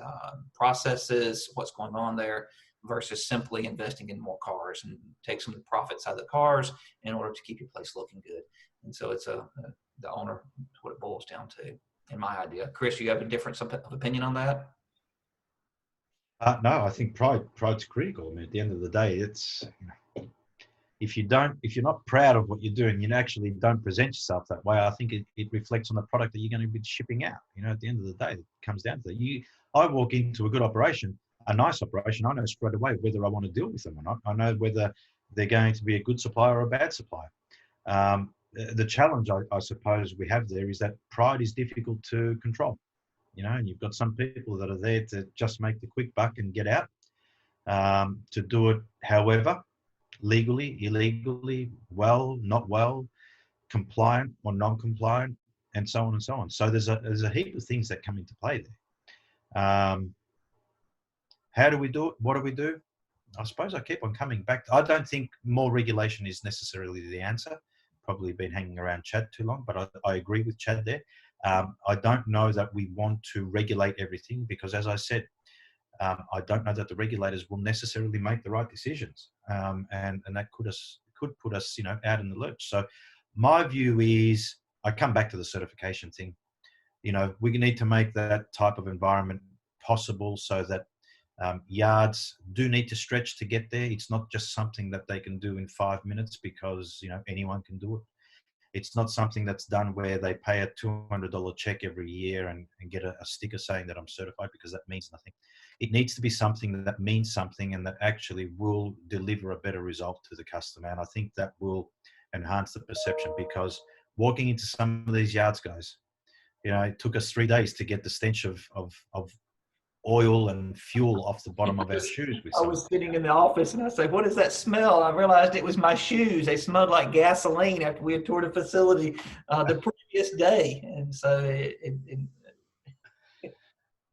Speaker 2: processes, what's going on there, versus simply investing in more cars and take some of the profits out of the cars in order to keep your place looking good. And so it's the owner, what it boils down to. in my idea. Chris, you have a difference of opinion on that?
Speaker 1: No, I think pride's critical. I mean, at the end of the day, it's, if you're not proud of what you're doing, you actually don't present yourself that way. I think it reflects on the product that you're going to be shipping out. At the end of the day, it comes down to that. I walk into a good operation, a nice operation, I know straight away whether I want to deal with them or not. I know whether they're going to be a good supplier or a bad supplier. The challenge, I suppose, we have there is that pride is difficult to control. And you've got some people that are there to just make the quick buck and get out, to do it however, legally, illegally, well, not well, compliant or non-compliant, and so on and so on. So there's a heap of things that come into play there. How do we do it? What do we do? I suppose I keep on coming back. I don't think more regulation is necessarily the answer. Probably been hanging around Chad too long, but I agree with Chad there. I don't know that we want to regulate everything because, as I said, I don't know that the regulators will necessarily make the right decisions, and that could put us, out in the lurch. So, my view is, I come back to the certification thing. We need to make that type of environment possible so that yards do need to stretch to get there. It's not just something that they can do in 5 minutes because anyone can do it. It's not something that's done where they pay a $200 check every year and get a sticker saying that I'm certified, because that means nothing. It needs to be something that means something and that actually will deliver a better result to the customer. And I think that will enhance the perception, because walking into some of these yards, guys, it took us 3 days to get the stench of oil and fuel off the bottom of our shoes.
Speaker 2: I was sitting in the office and I said, "What is that smell?" I realized it was my shoes. They smelled like gasoline after we had toured the facility the previous day. And so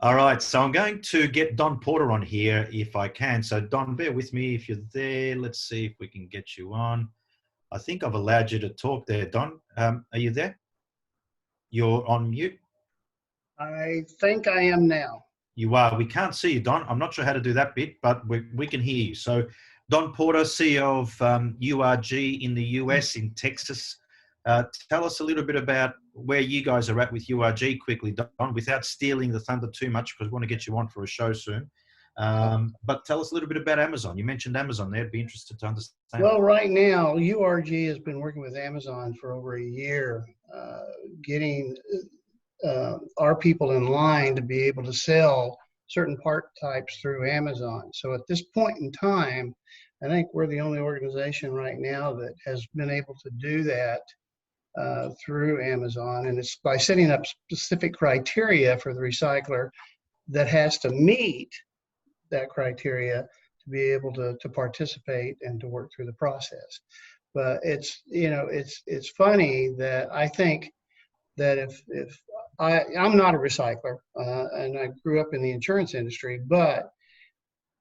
Speaker 1: All right, so I'm going to get Don Porter on here if I can. So Don, bear with me if you're there. Let's see if we can get you on. I think I've allowed you to talk there, Don. Are you there? You're on mute.
Speaker 3: I think I am now.
Speaker 1: You are. We can't see you, Don. I'm not sure how to do that bit, but we can hear you. So Don Porter, CEO of URG in the US, in Texas. Tell us a little bit about where you guys are at with URG quickly, Don, without stealing the thunder too much, because we want to get you on for a show soon. But tell us a little bit about Amazon. You mentioned Amazon there. I'd be interested to understand.
Speaker 3: Well, right now, URG has been working with Amazon for over a year, getting our people in line to be able to sell certain part types through Amazon. So at this point in time, I think we're the only organization right now that has been able to do that through Amazon. And it's by setting up specific criteria for the recycler that has to meet that criteria to be able to participate and to work through the process. But it's funny that I think that if I'm not a recycler, and I grew up in the insurance industry, but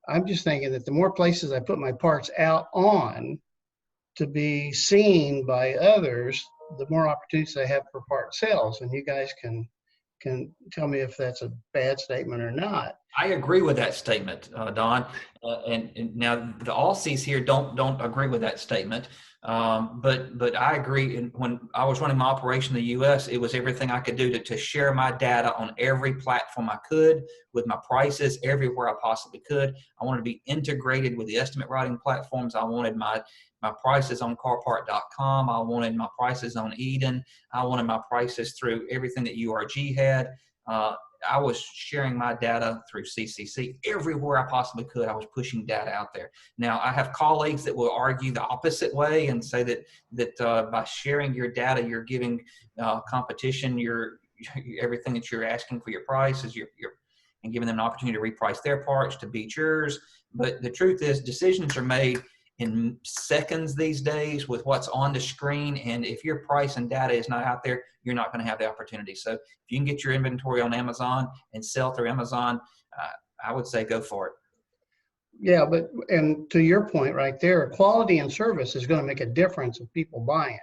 Speaker 3: I'm just thinking that the more places I put my parts out on to be seen by others, the more opportunities I have for part sales. And you guys can tell me if that's a bad statement or not.
Speaker 2: I agree with that statement, Don. And now the Aussies here don't agree with that statement. But I agree. And when I was running my operation in the U.S., it was everything I could do to share my data on every platform I could, with my prices everywhere I possibly could. I wanted to be integrated with the estimate writing platforms. I wanted my prices on carpart.com. I wanted my prices on Eden. I wanted my prices through everything that URG had. I was sharing my data through CCC everywhere I possibly could. I was pushing data out there. Now, I have colleagues that will argue the opposite way and say that by sharing your data, you're giving competition everything that you're asking for your prices, and giving them an opportunity to reprice their parts to beat yours. But the truth is, decisions are made in seconds these days with what's on the screen. And if your price and data is not out there, you're not going to have the opportunity. So if you can get your inventory on Amazon and sell through Amazon, I would say go for it.
Speaker 3: Yeah, and to your point right there, quality and service is going to make a difference of people buying.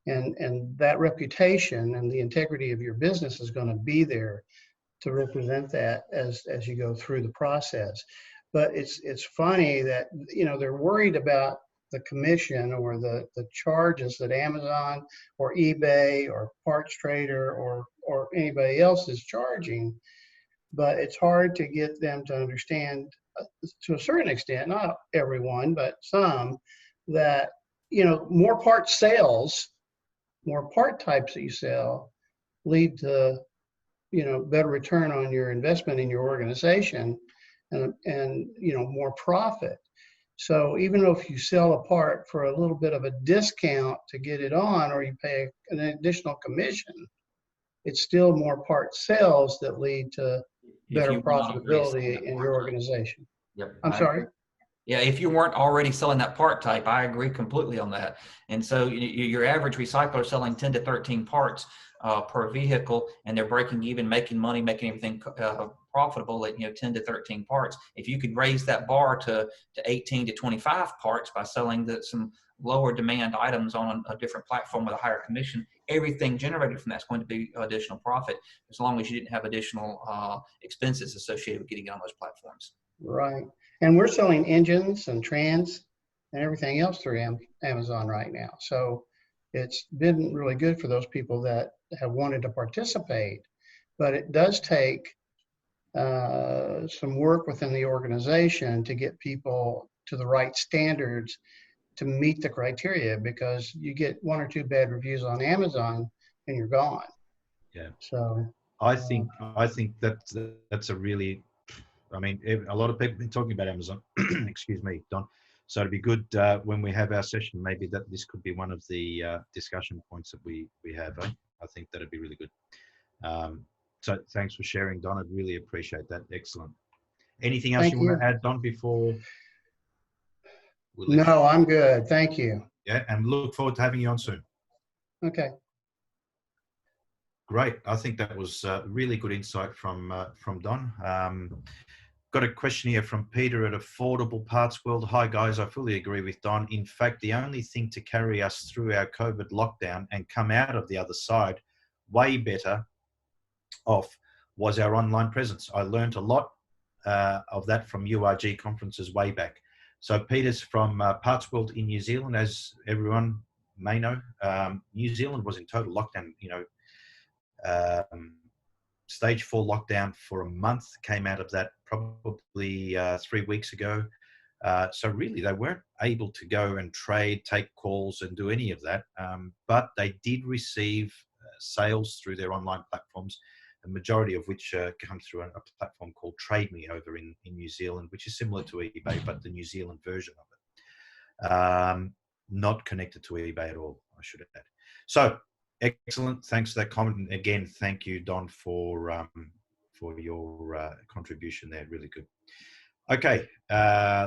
Speaker 3: And that reputation and the integrity of your business is going to be there to represent that as you go through the process. But it's funny that, they're worried about the commission or the charges that Amazon or eBay or Parts Trader or anybody else is charging, but it's hard to get them to understand to a certain extent, not everyone, but some, that, more part sales, more part types that you sell lead to, better return on your investment in your organization and more profit. So even though if you sell a part for a little bit of a discount to get it on, or you pay an additional commission, it's still more part sales that lead to better profitability in your organization.
Speaker 2: Yep.
Speaker 3: I'm sorry?
Speaker 2: Yeah, if you weren't already selling that part type, I agree completely on that. And so your average recycler is selling 10 to 13 parts per vehicle, and they're breaking even, making money, making everything profitable at 10 to 13 parts. If you could raise that bar to 18 to 25 parts by selling some lower demand items on a different platform with a higher commission, everything generated from that's going to be additional profit, as long as you didn't have additional expenses associated with getting on those platforms.
Speaker 3: Right. And we're selling engines and trans and everything else through Amazon right now. So it's been really good for those people that have wanted to participate. But it does take some work within the organization to get people to the right standards to meet the criteria, because you get one or two bad reviews on Amazon and you're gone.
Speaker 1: Yeah.
Speaker 3: So
Speaker 1: I think that's a really, I mean, a lot of people have been talking about Amazon. Excuse me, Don. So it'd be good when we have our session, maybe that this could be one of the discussion points that we have. I think that'd be really good. So thanks for sharing, Don. I'd really appreciate that. Excellent. Anything else you want to add, Don, before?
Speaker 3: No, I'm good. Thank you.
Speaker 1: Yeah, and look forward to having you on soon.
Speaker 3: Okay.
Speaker 1: Great. I think that was really good insight from Don. Got a question here from Peter at Affordable Parts World. Hi guys, I fully agree with Don. In fact, the only thing to carry us through our COVID lockdown and come out of the other side way better off was our online presence. I learned a lot of that from URG conferences way back. So Peter's from Parts World in New Zealand, as everyone may know. New Zealand was in total lockdown, stage 4 lockdown for a month, came out of that probably 3 weeks ago. So really they weren't able to go and trade, take calls and do any of that. But they did receive sales through their online platforms, the majority of which come through a platform called Trade Me over in New Zealand, which is similar to eBay, but the New Zealand version of it. Not connected to eBay at all, I should add. So excellent. Thanks for that comment. And again, thank you, Don, for your contribution there. Really good. Okay,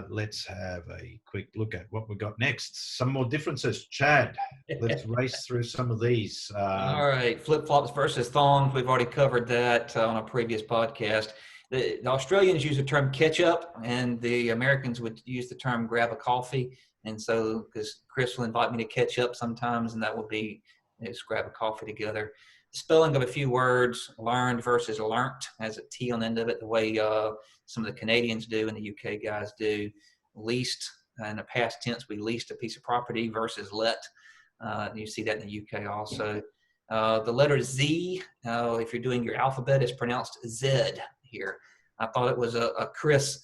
Speaker 1: let's have a quick look at what we got next. Some more differences. Chad, let's race through some of these.
Speaker 2: All right, flip-flops versus thongs. We've already covered that on a previous podcast. The Australians use the term ketchup, and the Americans would use the term grab a coffee. And so, because Chris will invite me to catch up sometimes, and that would be just grab a coffee together. The spelling of a few words, learned versus learnt, has a T on the end of it, the way some of the Canadians do and the UK guys do. Leased, in the past tense, we leased a piece of property versus let. You see that in the UK also. The letter Z, if you're doing your alphabet, is pronounced Zed here. I thought it was a Chris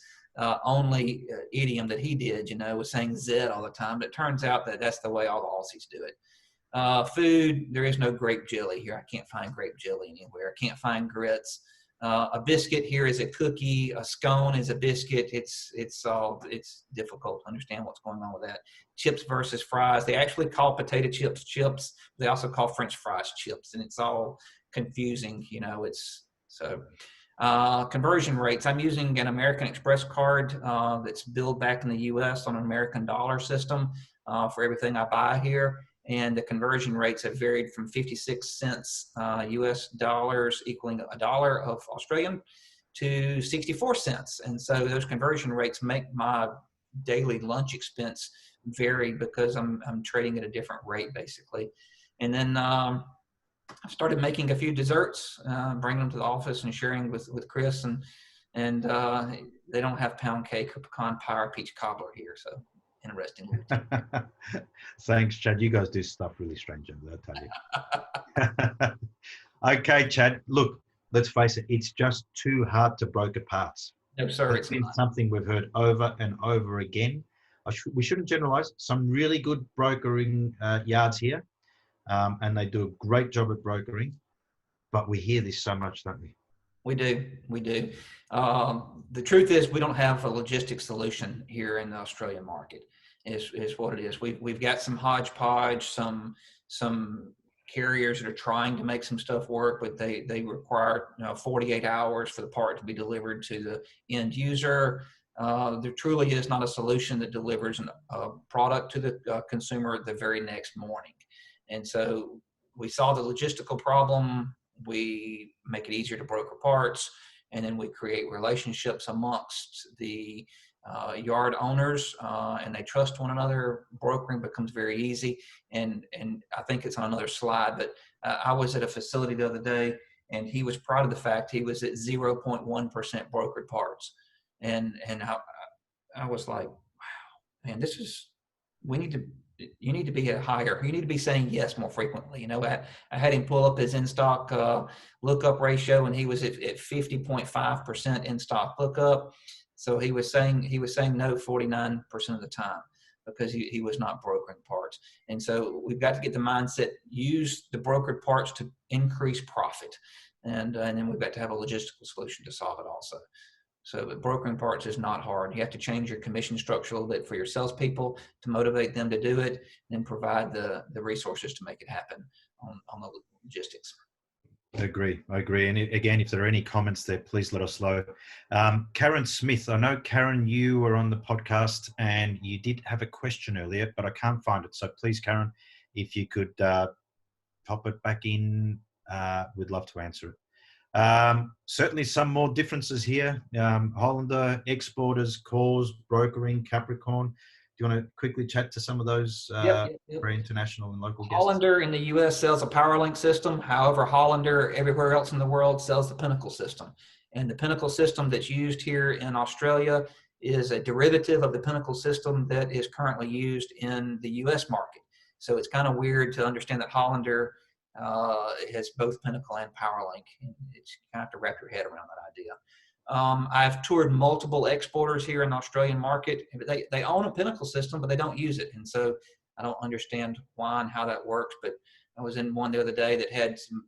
Speaker 2: only idiom that he did, was saying Zed all the time. But it turns out that that's the way all the Aussies do it. Food, there is no grape jelly here. I can't find grape jelly anywhere. I can't find grits. A biscuit here is a cookie. A scone is a biscuit. It's difficult to understand what's going on with that. Chips versus fries. They actually call potato chips chips. They also call French fries chips, and it's all confusing. Conversion rates. I'm using an American Express card that's billed back in the U.S. on an American dollar system for everything I buy here. And the conversion rates have varied from 56 cents US dollars equaling $1 of Australian to 64 cents. And so those conversion rates make my daily lunch expense vary because I'm trading at a different rate basically. And then I started making a few desserts, bringing them to the office and sharing with Chris, and they don't have pound cake or pecan pie or peach cobbler here. So, interesting little tip.
Speaker 1: Thanks, Chad. You guys do stuff really strange over there, I tell you. Okay, Chad. Look, let's face it. It's just too hard to broker parts.
Speaker 2: No, sir,
Speaker 1: It's
Speaker 2: it's
Speaker 1: been
Speaker 2: not.
Speaker 1: something we've heard over and over again. We shouldn't generalize. Some really good brokering yards here, and they do a great job at brokering. But we hear this so much, don't we?
Speaker 2: We do. We do. The truth is, we don't have a logistics solution here in the Australian market. Is what it is. We've got some hodgepodge, some carriers that are trying to make some stuff work, but they require 48 hours for the part to be delivered to the end user. There truly is not a solution that delivers a product to the consumer the very next morning. And so we saw the logistical problem. We make it easier to broker parts, and then we create relationships amongst the yard owners, and they trust one another. Brokering becomes very easy, and I think it's on another slide, but I was at a facility the other day, and he was proud of the fact he was at 0.1% brokered parts, and I was like, wow, man, you need to be higher. You need to be saying yes more frequently. I had him pull up his in-stock lookup ratio, and he was at 50.5% in-stock lookup. So he was saying no 49% of the time because he was not brokering parts. And so we've got to get the mindset, use the brokered parts to increase profit. And then we've got to have a logistical solution to solve it also. So brokering parts is not hard. You have to change your commission structure a little bit for your salespeople to motivate them to do it, and then provide the resources to make it happen on the logistics.
Speaker 1: I agree. And again, if there are any comments there, please let us know. Karen Smith, I know, Karen, you were on the podcast and you did have a question earlier, but I can't find it. So please, Karen, if you could pop it back in, we'd love to answer it. Certainly some more differences here. Hollander, exporters, cores, brokering, Capricorn. Do you want to quickly chat to some of those for international and local guests?
Speaker 2: Hollander in the U.S. sells a PowerLink system. However, Hollander everywhere else in the world sells the Pinnacle system. And the Pinnacle system that's used here in Australia is a derivative of the Pinnacle system that is currently used in the U.S. market. So it's kind of weird to understand that Hollander has both Pinnacle and PowerLink. It's kind of have to wrap your head around that idea. I've toured multiple exporters here in the Australian market. They own a Pinnacle system, but they don't use it. And so I don't understand why and how that works. But I was in one the other day that had some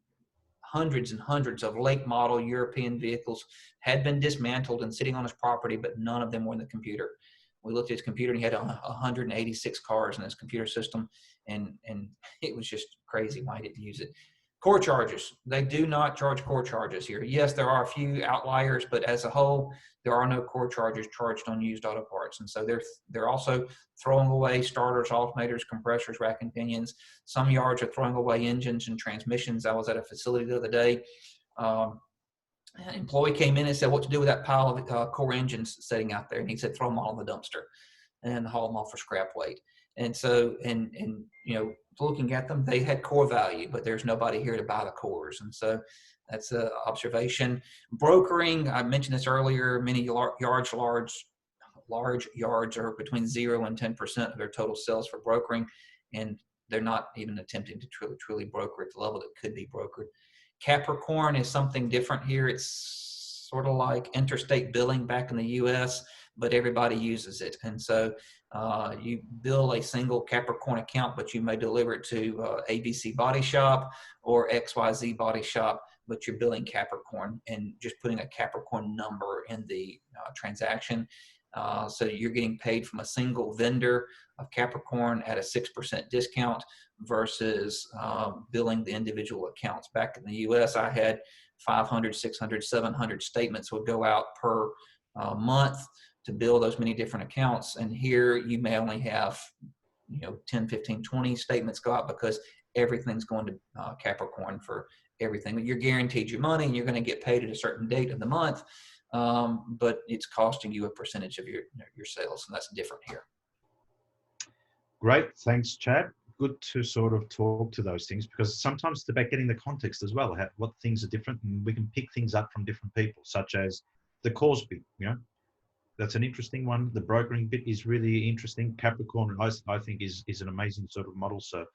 Speaker 2: hundreds and hundreds of late model European vehicles had been dismantled and sitting on his property, but none of them were in the computer. We looked at his computer and he had 186 cars in his computer system, and it was just crazy why he didn't use it. Core charges. They do not charge core charges here. Yes, there are a few outliers, but as a whole, there are no core charges charged on used auto parts. And so they're also throwing away starters, alternators, compressors, rack and pinions. Some yards are throwing away engines and transmissions. I was at a facility the other day. An employee came in and said, what to do with that pile of core engines sitting out there? And he said, throw them all in the dumpster and haul them off for scrap weight. And so, and looking at them, they had core value, but there's nobody here to buy the cores. And so that's an observation. Brokering, I mentioned this earlier, many large yards are between 0 and 10% of their total sales for brokering, and they're not even attempting to truly broker at the level that could be brokered. Capricorn is something different here. It's sort of like interstate billing back in the U.S., but everybody uses it. And so you bill a single Capricorn account, but you may deliver it to ABC Body Shop or XYZ Body Shop, but you're billing Capricorn and just putting a Capricorn number in the transaction. So you're getting paid from a single vendor of Capricorn at a 6% discount versus billing the individual accounts. Back in the US, I had 500, 600, 700 statements would go out per month to bill those many different accounts. And here you may only have 10, 15, 20 statements go out because everything's going to Capricorn for everything. You're guaranteed your money and you're going to get paid at a certain date of the month. But it's costing you a percentage of your sales, and that's different here.
Speaker 1: Great, thanks, Chad. Good to sort of talk to those things, because sometimes it's about getting the context as well, what things are different, and we can pick things up from different people, such as the Coresby, that's an interesting one. The brokering bit is really interesting. Capricorn, I think, is an amazing sort of model. So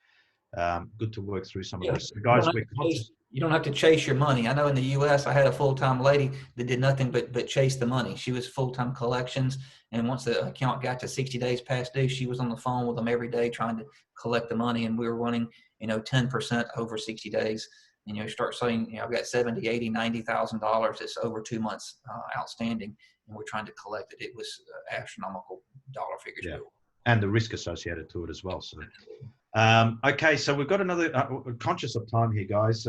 Speaker 1: good to work through some of
Speaker 2: Yeah.
Speaker 1: this. So guys, we're conscious.
Speaker 2: You don't have to chase your money. I know in the U.S. I had a full-time lady that did nothing but chase the money. She was full-time collections, and once the account got to 60 days past due, she was on the phone with them every day trying to collect the money, and we were running 10% over 60 days. And you start saying, I've got $70,000, $80,000, $90,000. It's over 2 months outstanding, and we're trying to collect it. It was astronomical dollar figures.
Speaker 1: Yeah. And the risk associated to it as well. So, okay, so we've got another, conscious of time here, guys.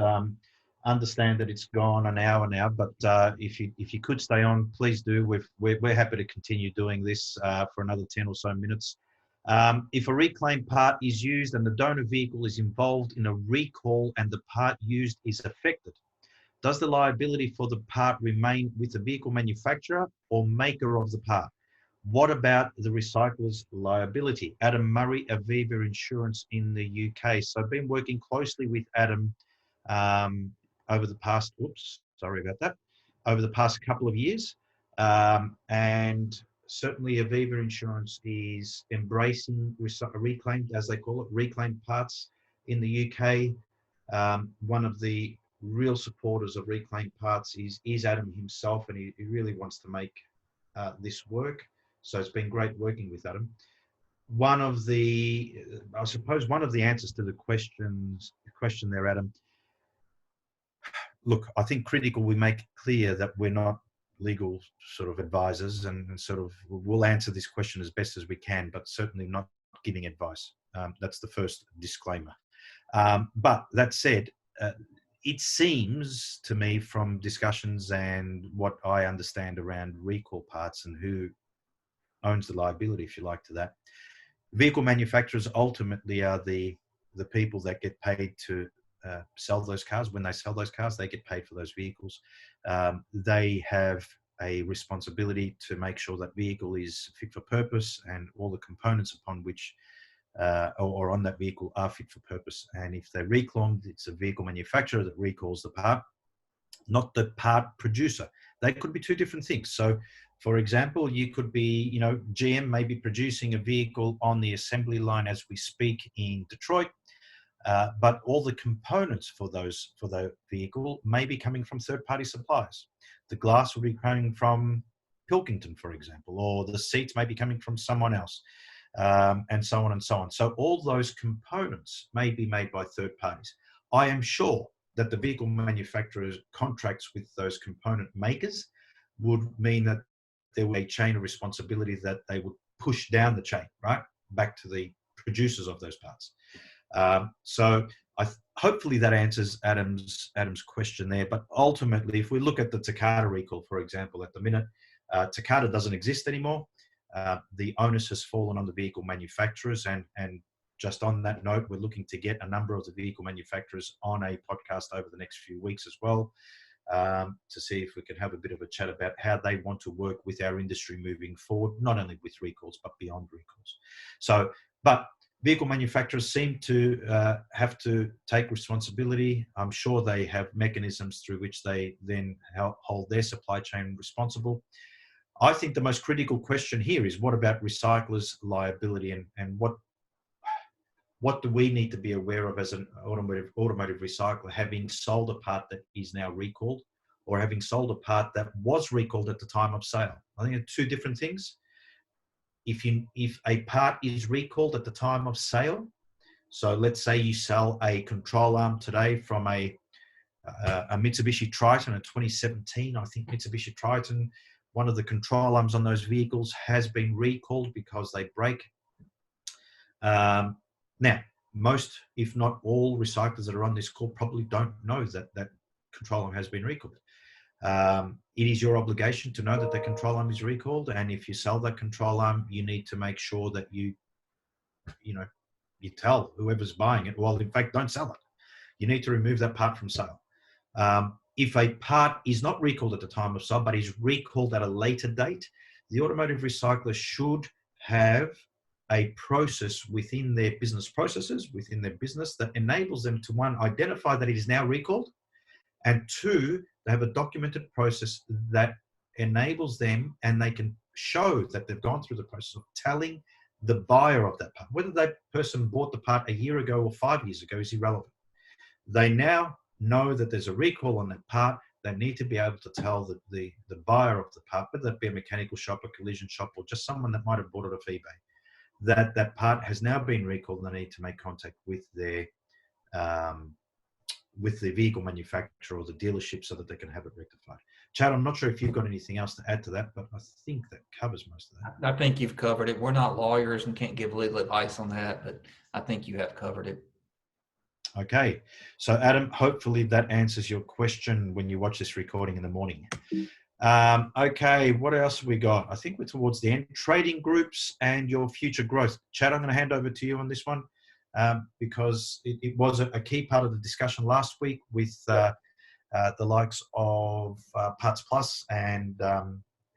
Speaker 1: Understand that it's gone an hour now, but if you could stay on, please do. We're happy to continue doing this for another 10 or so minutes. If a reclaimed part is used and the donor vehicle is involved in a recall and the part used is affected, does the liability for the part remain with the vehicle manufacturer or maker of the part? What about the recycler's liability? Adam Murray, Aviva Insurance in the UK. So I've been working closely with Adam over the past, over the past couple of years. And certainly Aviva Insurance is embracing reclaimed, as they call it, reclaimed parts in the UK. One of the real supporters of reclaimed parts is Adam himself, and he really wants to make this work. So it's been great working with Adam. I suppose one of the answers to the question there, Adam, look, I think critical we make clear that we're not legal sort of advisors, and sort of we'll answer this question as best as we can, but certainly not giving advice. That's the first disclaimer. But that said, it seems to me from discussions and what I understand around recall parts and who owns the liability, if you like, to that, vehicle manufacturers ultimately are the people that get paid to sell those cars. When they sell those cars, they get paid for those vehicles. They have a responsibility to make sure that vehicle is fit for purpose and all the components upon which or on that vehicle are fit for purpose. And if they're reclaimed, it's a vehicle manufacturer that recalls the part, not the part producer. They could be two different things. So, for example, you could be, GM may be producing a vehicle on the assembly line as we speak in Detroit, but all the components for the vehicle may be coming from third-party suppliers. The glass will be coming from Pilkington, for example, or the seats may be coming from someone else, and so on and so on. So all those components may be made by third parties. I am sure that the vehicle manufacturer's contracts with those component makers would mean that there will be a chain of responsibility that they would push down the chain, right, back to the producers of those parts. So hopefully that answers Adam's question there. But ultimately, if we look at the Takata recall, for example, at the minute, Takata doesn't exist anymore. The onus has fallen on the vehicle manufacturers, and just on that note, we're looking to get a number of the vehicle manufacturers on a podcast over the next few weeks as well, to see if we can have a bit of a chat about how they want to work with our industry moving forward, not only with recalls, but beyond recalls. So, but vehicle manufacturers seem to have to take responsibility. I'm sure they have mechanisms through which they then hold their supply chain responsible. I think the most critical question here is, what about recyclers' liability, and what do we need to be aware of as an automotive recycler, having sold a part that is now recalled, or having sold a part that was recalled at the time of sale? I think they're two different things. If a part is recalled at the time of sale, so let's say you sell a control arm today from a Mitsubishi Triton, a 2017, I think Mitsubishi Triton, one of the control arms on those vehicles has been recalled because they break. Now, most, if not all, recyclers that are on this call probably don't know that control arm has been recalled. It is your obligation to know that the control arm is recalled, and if you sell that control arm, you need to make sure that you tell whoever's buying it, well, in fact, don't sell it. You need to remove that part from sale. If a part is not recalled at the time of sale, but is recalled at a later date, the automotive recycler should have a process within their business processes, within their business, that enables them to, one, identify that it is now recalled, and two, they have a documented process that enables them, and they can show that they've gone through the process of telling the buyer of that part. Whether that person bought the part a year ago or 5 years ago is irrelevant. They now know that there's a recall on that part. They need to be able to tell the buyer of the part, whether that be a mechanical shop, a collision shop, or just someone that might have bought it off eBay, that that part has now been recalled and they need to make contact with the vehicle manufacturer or the dealership so that they can have it rectified. Chad, I'm not sure if you've got anything else to add to that, but I think that covers most of that.
Speaker 2: I think you've covered it. We're not lawyers and can't give legal advice on that, but I think you have covered it.
Speaker 1: Okay, so Adam, hopefully that answers your question when you watch this recording in the morning. Okay, what else have we got? I think we're towards the end. Trading groups and your future growth. Chad, I'm going to hand over to you on this one because it was a key part of the discussion last week with the likes of Parts Plus and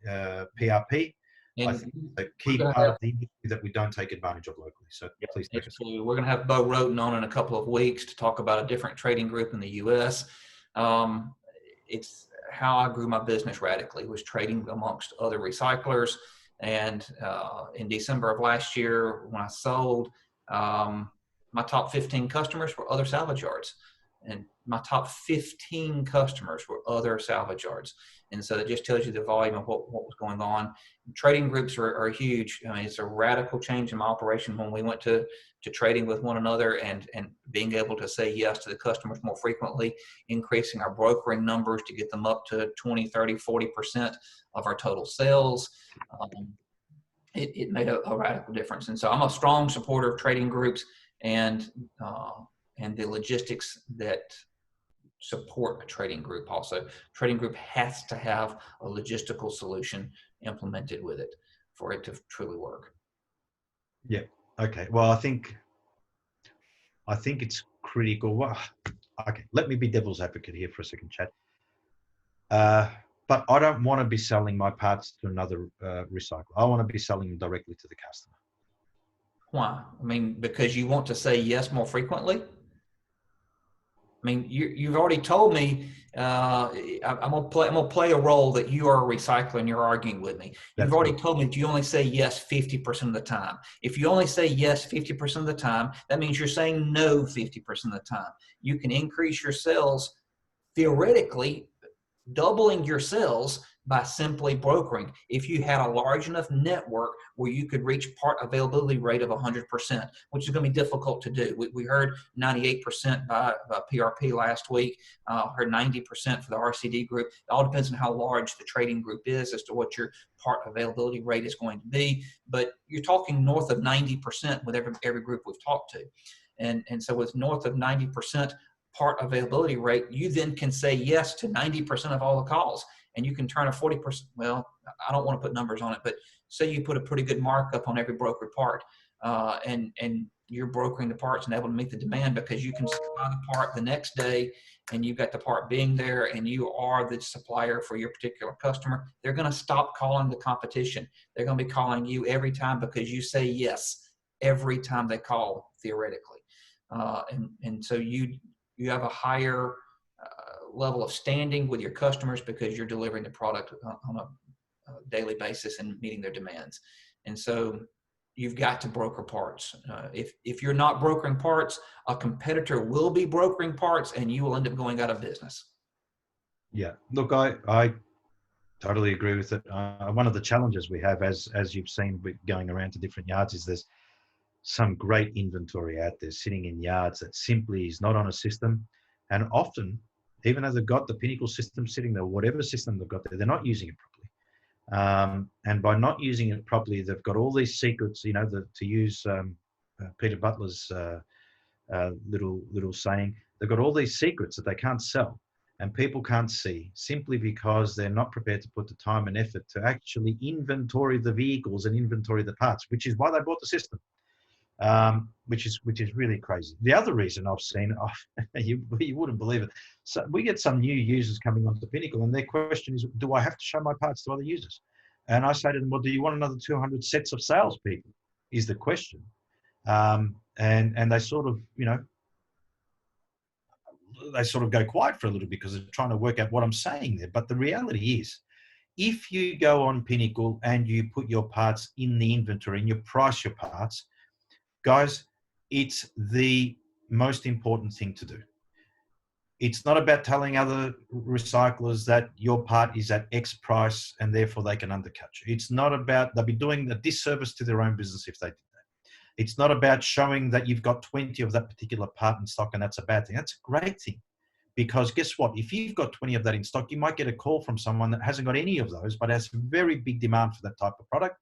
Speaker 1: PRP.
Speaker 2: And
Speaker 1: I think it's a key part of the industry that we don't take advantage of locally. So please take us.
Speaker 2: We're going to have Bo Roten on in a couple of weeks to talk about a different trading group in the U.S. It's how I grew my business radically, was trading amongst other recyclers. And in December of last year, when I sold, my top 15 customers were other salvage yards. And my top 15 customers were other salvage yards. And so it just tells you the volume of what was going on. Trading groups are huge. I mean, it's a radical change in my operation when we went to trading with one another and being able to say yes to the customers more frequently, increasing our brokering numbers to get them up to 20, 30, 40% of our total sales. It made a radical difference. And so I'm a strong supporter of trading groups and the logistics that support a trading group also. Trading group has to have a logistical solution implemented with it for it to truly work.
Speaker 1: Yeah. Okay. Well, I think it's critical. Well, okay. Let me be devil's advocate here for a second, Chad. But I don't want to be selling my parts to another recycler. I want to be selling them directly to the customer.
Speaker 2: Why? I mean, because you want to say yes more frequently? I mean, you've already told me I'm gonna play a role that you are a recycler and you're arguing with me. You've already told me that you only say yes 50% of the time. If you only say yes 50% of the time, that means you're saying no 50% of the time. You can increase your sales theoretically, doubling your sales by simply brokering. If you had a large enough network where you could reach part availability rate of 100%, which is going to be difficult to do. We heard 98% by PRP last week, heard 90% for the RCD group. It all depends on how large the trading group is as to what your part availability rate is going to be. But you're talking north of 90% with every group we've talked to. And so with north of 90% part availability rate, you then can say yes to 90% of all the calls. And you can turn a 40%, well, I don't want to put numbers on it, but say you put a pretty good markup on every brokered part and you're brokering the parts and able to meet the demand because you can supply the part the next day and you've got the part being there and you are the supplier for your particular customer. They're going to stop calling the competition. They're going to be calling you every time because you say yes every time they call, theoretically. And so you have a higher level of standing with your customers because you're delivering the product on a daily basis and meeting their demands. And so you've got to broker parts. If you're not brokering parts, a competitor will be brokering parts and you will end up going out of business.
Speaker 1: Yeah, look, I totally agree with it. One of the challenges we have, as you've seen going around to different yards, is there's some great inventory out there sitting in yards that simply is not on a system. And often, even though they've got the Pinnacle system sitting there, whatever system they've got there, they're not using it properly. And by not using it properly, they've got all these secrets, you know, to use Peter Butler's little saying, they've got all these secrets that they can't sell and people can't see simply because they're not prepared to put the time and effort to actually inventory the vehicles and inventory the parts, which is why they bought the system. Which is really crazy. The other reason I've seen, you wouldn't believe it. So we get some new users coming onto Pinnacle, and their question is, "Do I have to show my parts to other users?" And I say to them, "Well, do you want another 200 sets of salespeople?" Is the question. And they sort of, you know, they sort of go quiet for a little because they're trying to work out what I'm saying there. But the reality is if you go on Pinnacle and you put your parts in the inventory and you price your parts, guys, it's the most important thing to do. It's not about telling other recyclers that your part is at X price and therefore they can undercut you. It's not about, they'll be doing a disservice to their own business if they do that. It's not about showing that you've got 20 of that particular part in stock and that's a bad thing. That's a great thing. Because guess what? If you've got 20 of that in stock, you might get a call from someone that hasn't got any of those, but has very big demand for that type of product,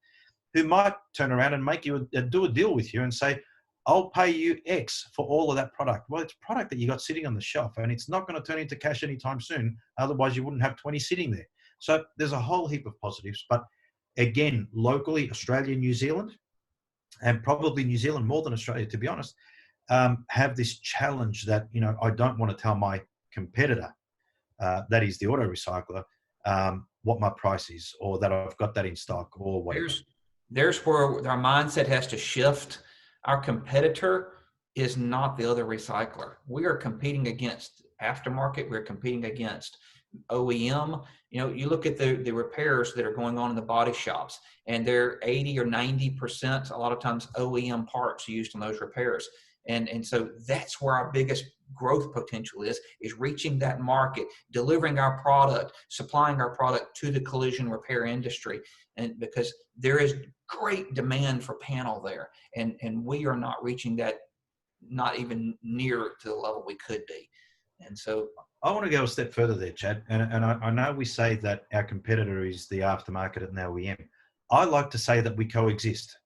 Speaker 1: who might turn around and make you do a deal with you and say, I'll pay you X for all of that product. Well, it's product that you got sitting on the shelf and it's not going to turn into cash anytime soon. Otherwise, you wouldn't have 20 sitting there. So there's a whole heap of positives. But again, locally, Australia, New Zealand, and probably New Zealand more than Australia, to be honest, have this challenge that, you know, I don't want to tell my competitor, that is the auto recycler, what my price is, or that I've got that in stock, or whatever.
Speaker 2: There's where our mindset has to shift. Our competitor is not the other recycler. We are competing against aftermarket. We're competing against OEM. You know, you look at the repairs that are going on in the body shops, and they're 80 or 90%, a lot of times OEM parts used in those repairs. And so that's where our biggest growth potential is reaching that market, delivering our product, supplying our product to the collision repair industry. And because there is great demand for panel there, and we are not reaching that, not even near to the level we could be. And so
Speaker 1: I want to go a step further there, Chad. And I know we say that our competitor is the aftermarket and the OEM. I like to say that we coexist.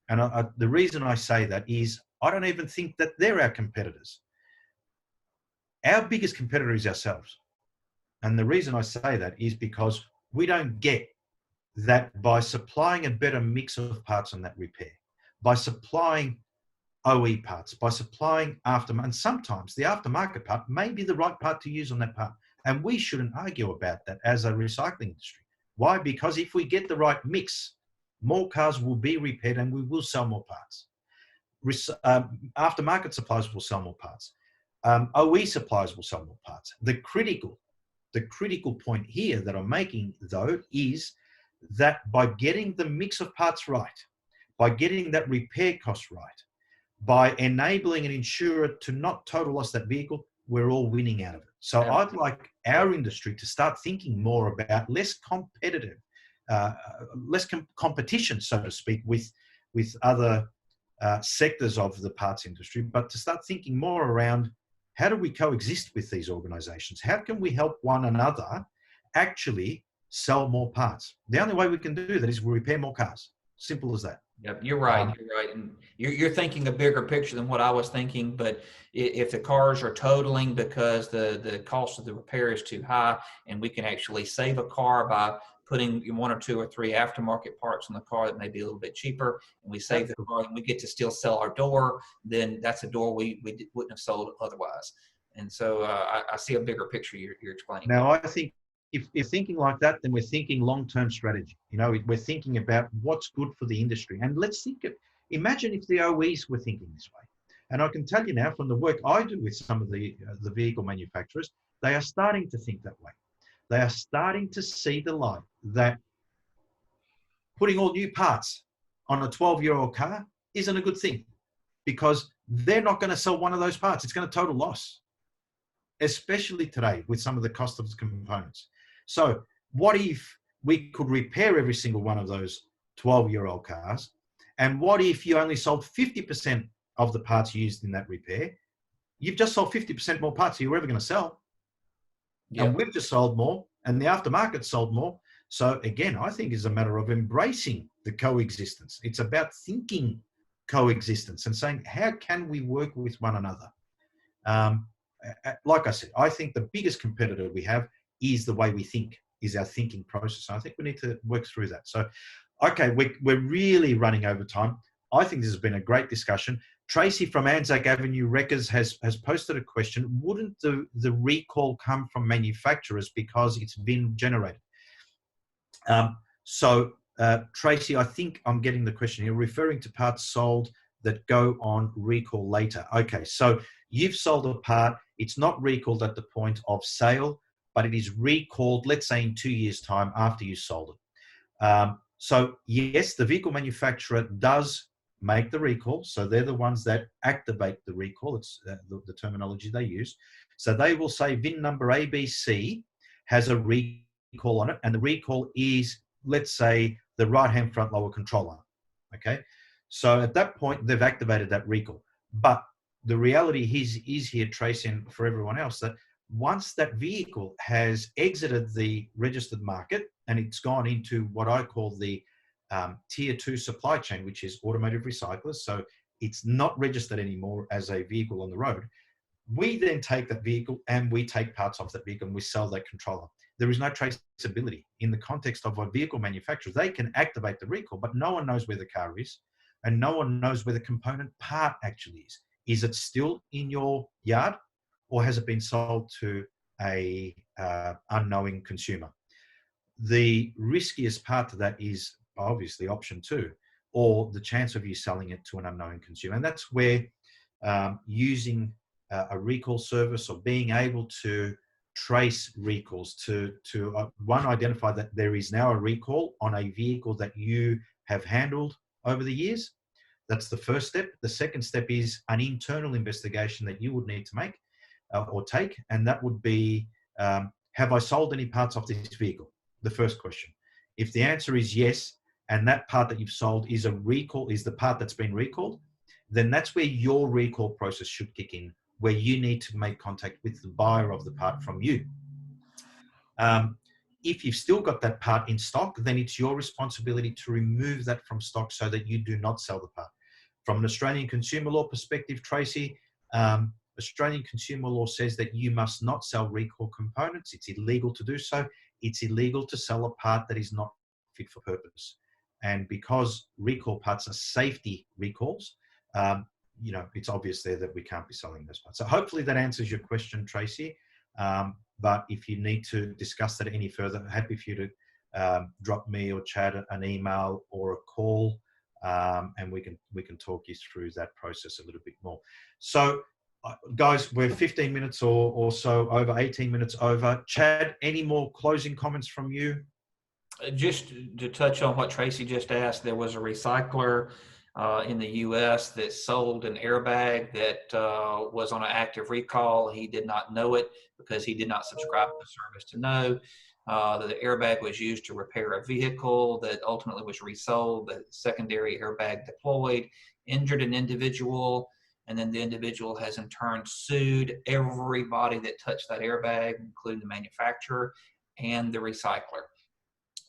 Speaker 1: And the reason I say that is I don't even think that they're our competitors. Our biggest competitor is ourselves. And the reason I say that is because we don't get that by supplying a better mix of parts on that repair, by supplying OE parts, by supplying aftermarket, and sometimes the aftermarket part may be the right part to use on that part. And we shouldn't argue about that as a recycling industry. Why? Because if we get the right mix, more cars will be repaired and we will sell more parts. Aftermarket suppliers will sell more parts. OE suppliers will sell more parts. The critical point here that I'm making, though, is that by getting the mix of parts right, by getting that repair cost right, by enabling an insurer to not total loss that vehicle, we're all winning out of it. So I'd like our industry to start thinking more about less competitive, less competition, so to speak, with other sectors of the parts industry, but to start thinking more around how do we coexist with these organizations? How can we help one another actually sell more parts? The only way we can do that is we repair more cars. Simple as that.
Speaker 2: Yep, you're right. You're right, and you're thinking a bigger picture than what I was thinking. But if the cars are totaling because the cost of the repair is too high, and we can actually save a car by putting 1 or 2 or 3 aftermarket parts in the car that may be a little bit cheaper, and we save the car, and we get to still sell our door, then that's a door we wouldn't have sold otherwise. And so I see a bigger picture you're explaining.
Speaker 1: Now, I think if you're thinking like that, then we're thinking long-term strategy. You know, we're thinking about what's good for the industry. And let's think of, imagine if the OEs were thinking this way. And I can tell you now from the work I do with some of the vehicle manufacturers, they are starting to think that way. They are starting to see the light that putting all new parts on a 12-year-old car isn't a good thing, because they're not going to sell one of those parts. It's going to total loss, especially today with some of the cost of the components. So what if we could repair every single one of those 12-year-old cars? And what if you only sold 50% of the parts used in that repair? You've just sold 50% more parts you're ever going to sell. Yep. And we've just sold more, and the aftermarket sold more. So again, I think it's a matter of embracing the coexistence. It's about thinking coexistence and saying, how can we work with one another? Like I said, I think the biggest competitor we have is the way we think, is our thinking process. And I think we need to work through that. So, okay, we're really running over time. I think this has been a great discussion. Tracy from Anzac Avenue Wreckers has posted a question. Wouldn't the recall come from manufacturers because it's VIN generated? Tracy, I think I'm getting the question here, referring to parts sold that go on recall later. Okay, so you've sold a part, it's not recalled at the point of sale, but it is recalled, let's say in 2 years' time after you sold it. So yes, the vehicle manufacturer does make the recall. So they're the ones that activate the recall. It's the terminology they use. So they will say VIN number ABC has a recall on it, and the recall is, let's say, the right-hand front lower controller. Okay. So at that point, they've activated that recall. But the reality is here, Tracy, and for everyone else, that once that vehicle has exited the registered market and it's gone into what I call the tier 2 supply chain, which is automotive recyclers, so it's not registered anymore as a vehicle on the road, we then take that vehicle and we take parts of that vehicle and we sell that controller. There is no traceability in the context of a vehicle manufacturer. They can activate the recall, but no one knows where the car is and no one knows where the component part actually is. Is it still in your yard, or has it been sold to a unknowing consumer? The riskiest part of that is obviously option 2, or the chance of you selling it to an unknown consumer. And that's where using a recall service, or being able to trace recalls to one, identify that there is now a recall on a vehicle that you have handled over the years. That's the first step. The second step is an internal investigation that you would need to make or take, and that would be, have I sold any parts of this vehicle? The first question. If the answer is yes, and that part that you've sold is a recall, is the part that's been recalled, then that's where your recall process should kick in, where you need to make contact with the buyer of the part from you. If you've still got that part in stock, then it's your responsibility to remove that from stock so that you do not sell the part. From an Australian consumer law perspective, Tracy, Australian consumer law says that you must not sell recall components. It's illegal to do so. It's illegal to sell a part that is not fit for purpose. And because recall parts are safety recalls, you know, it's obvious there that we can't be selling those parts. So hopefully that answers your question, Tracy. But if you need to discuss that any further, I'm happy for you to drop me or Chad an email or a call, and we can talk you through that process a little bit more. So, guys, we're 15 minutes or so over, 18 minutes over. Chad, any more closing comments from you?
Speaker 2: Just to touch on what Tracy just asked, there was a recycler in the U.S. that sold an airbag that was on an active recall. He did not know it because he did not subscribe to the service to know. The airbag was used to repair a vehicle that ultimately was resold. The secondary airbag deployed, injured an individual, and then the individual has in turn sued everybody that touched that airbag, including the manufacturer and the recycler.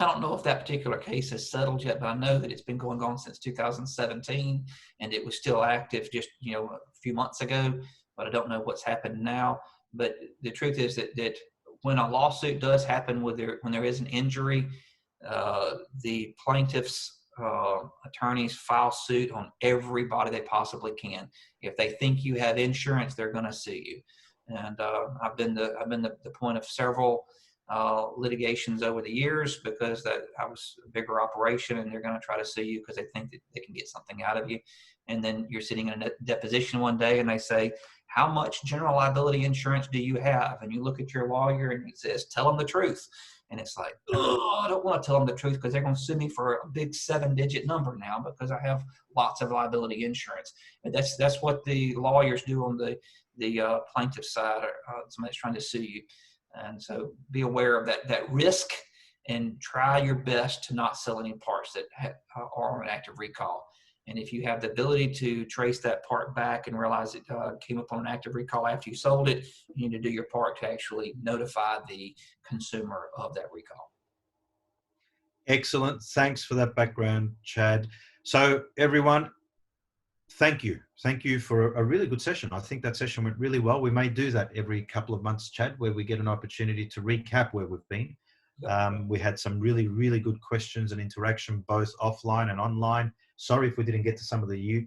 Speaker 2: I don't know if that particular case has settled yet, but I know that it's been going on since 2017, and it was still active just a few months ago. But I don't know what's happened now. But the truth is that when a lawsuit does happen, when there is an injury, the plaintiff's attorneys file suit on everybody they possibly can. If they think you have insurance, they're going to sue you. And I've been the point of several litigations over the years because I was a bigger operation, and they're going to try to sue you because they think that they can get something out of you. And then you're sitting in a deposition one day and they say, how much general liability insurance do you have? And you look at your lawyer and he says, tell them the truth. And it's like, oh, I don't want to tell them the truth because they're going to sue me for a big 7-digit number now because I have lots of liability insurance. And that's what the lawyers do on the plaintiff side, or somebody's trying to sue you. And so be aware of that risk and try your best to not sell any parts that are on an active recall. And if you have the ability to trace that part back and realize it came up on an active recall after you sold it, you need to do your part to actually notify the consumer of that recall.
Speaker 1: Excellent. Thanks for that background, Chad. So everyone, thank you. Thank you for a really good session. I think that session went really well. We may do that every couple of months, Chad, where we get an opportunity to recap where we've been. We had some really, really good questions and interaction, both offline and online. Sorry if we didn't get to some of the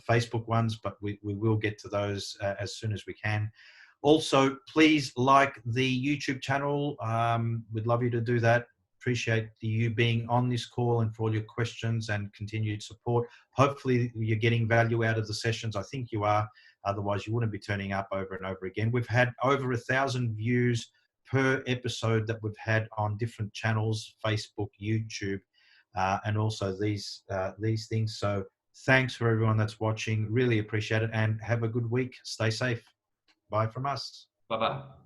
Speaker 1: Facebook ones, but we will get to those as soon as we can. Also, please like the YouTube channel. We'd love you to do that. Appreciate you being on this call and for all your questions and continued support. Hopefully you're getting value out of the sessions. I think you are. Otherwise you wouldn't be turning up over and over again. We've had over 1,000 views per episode that we've had on different channels, Facebook, YouTube, and also these things. So thanks for everyone that's watching. Really appreciate it, and have a good week. Stay safe. Bye from us.
Speaker 2: Bye-bye.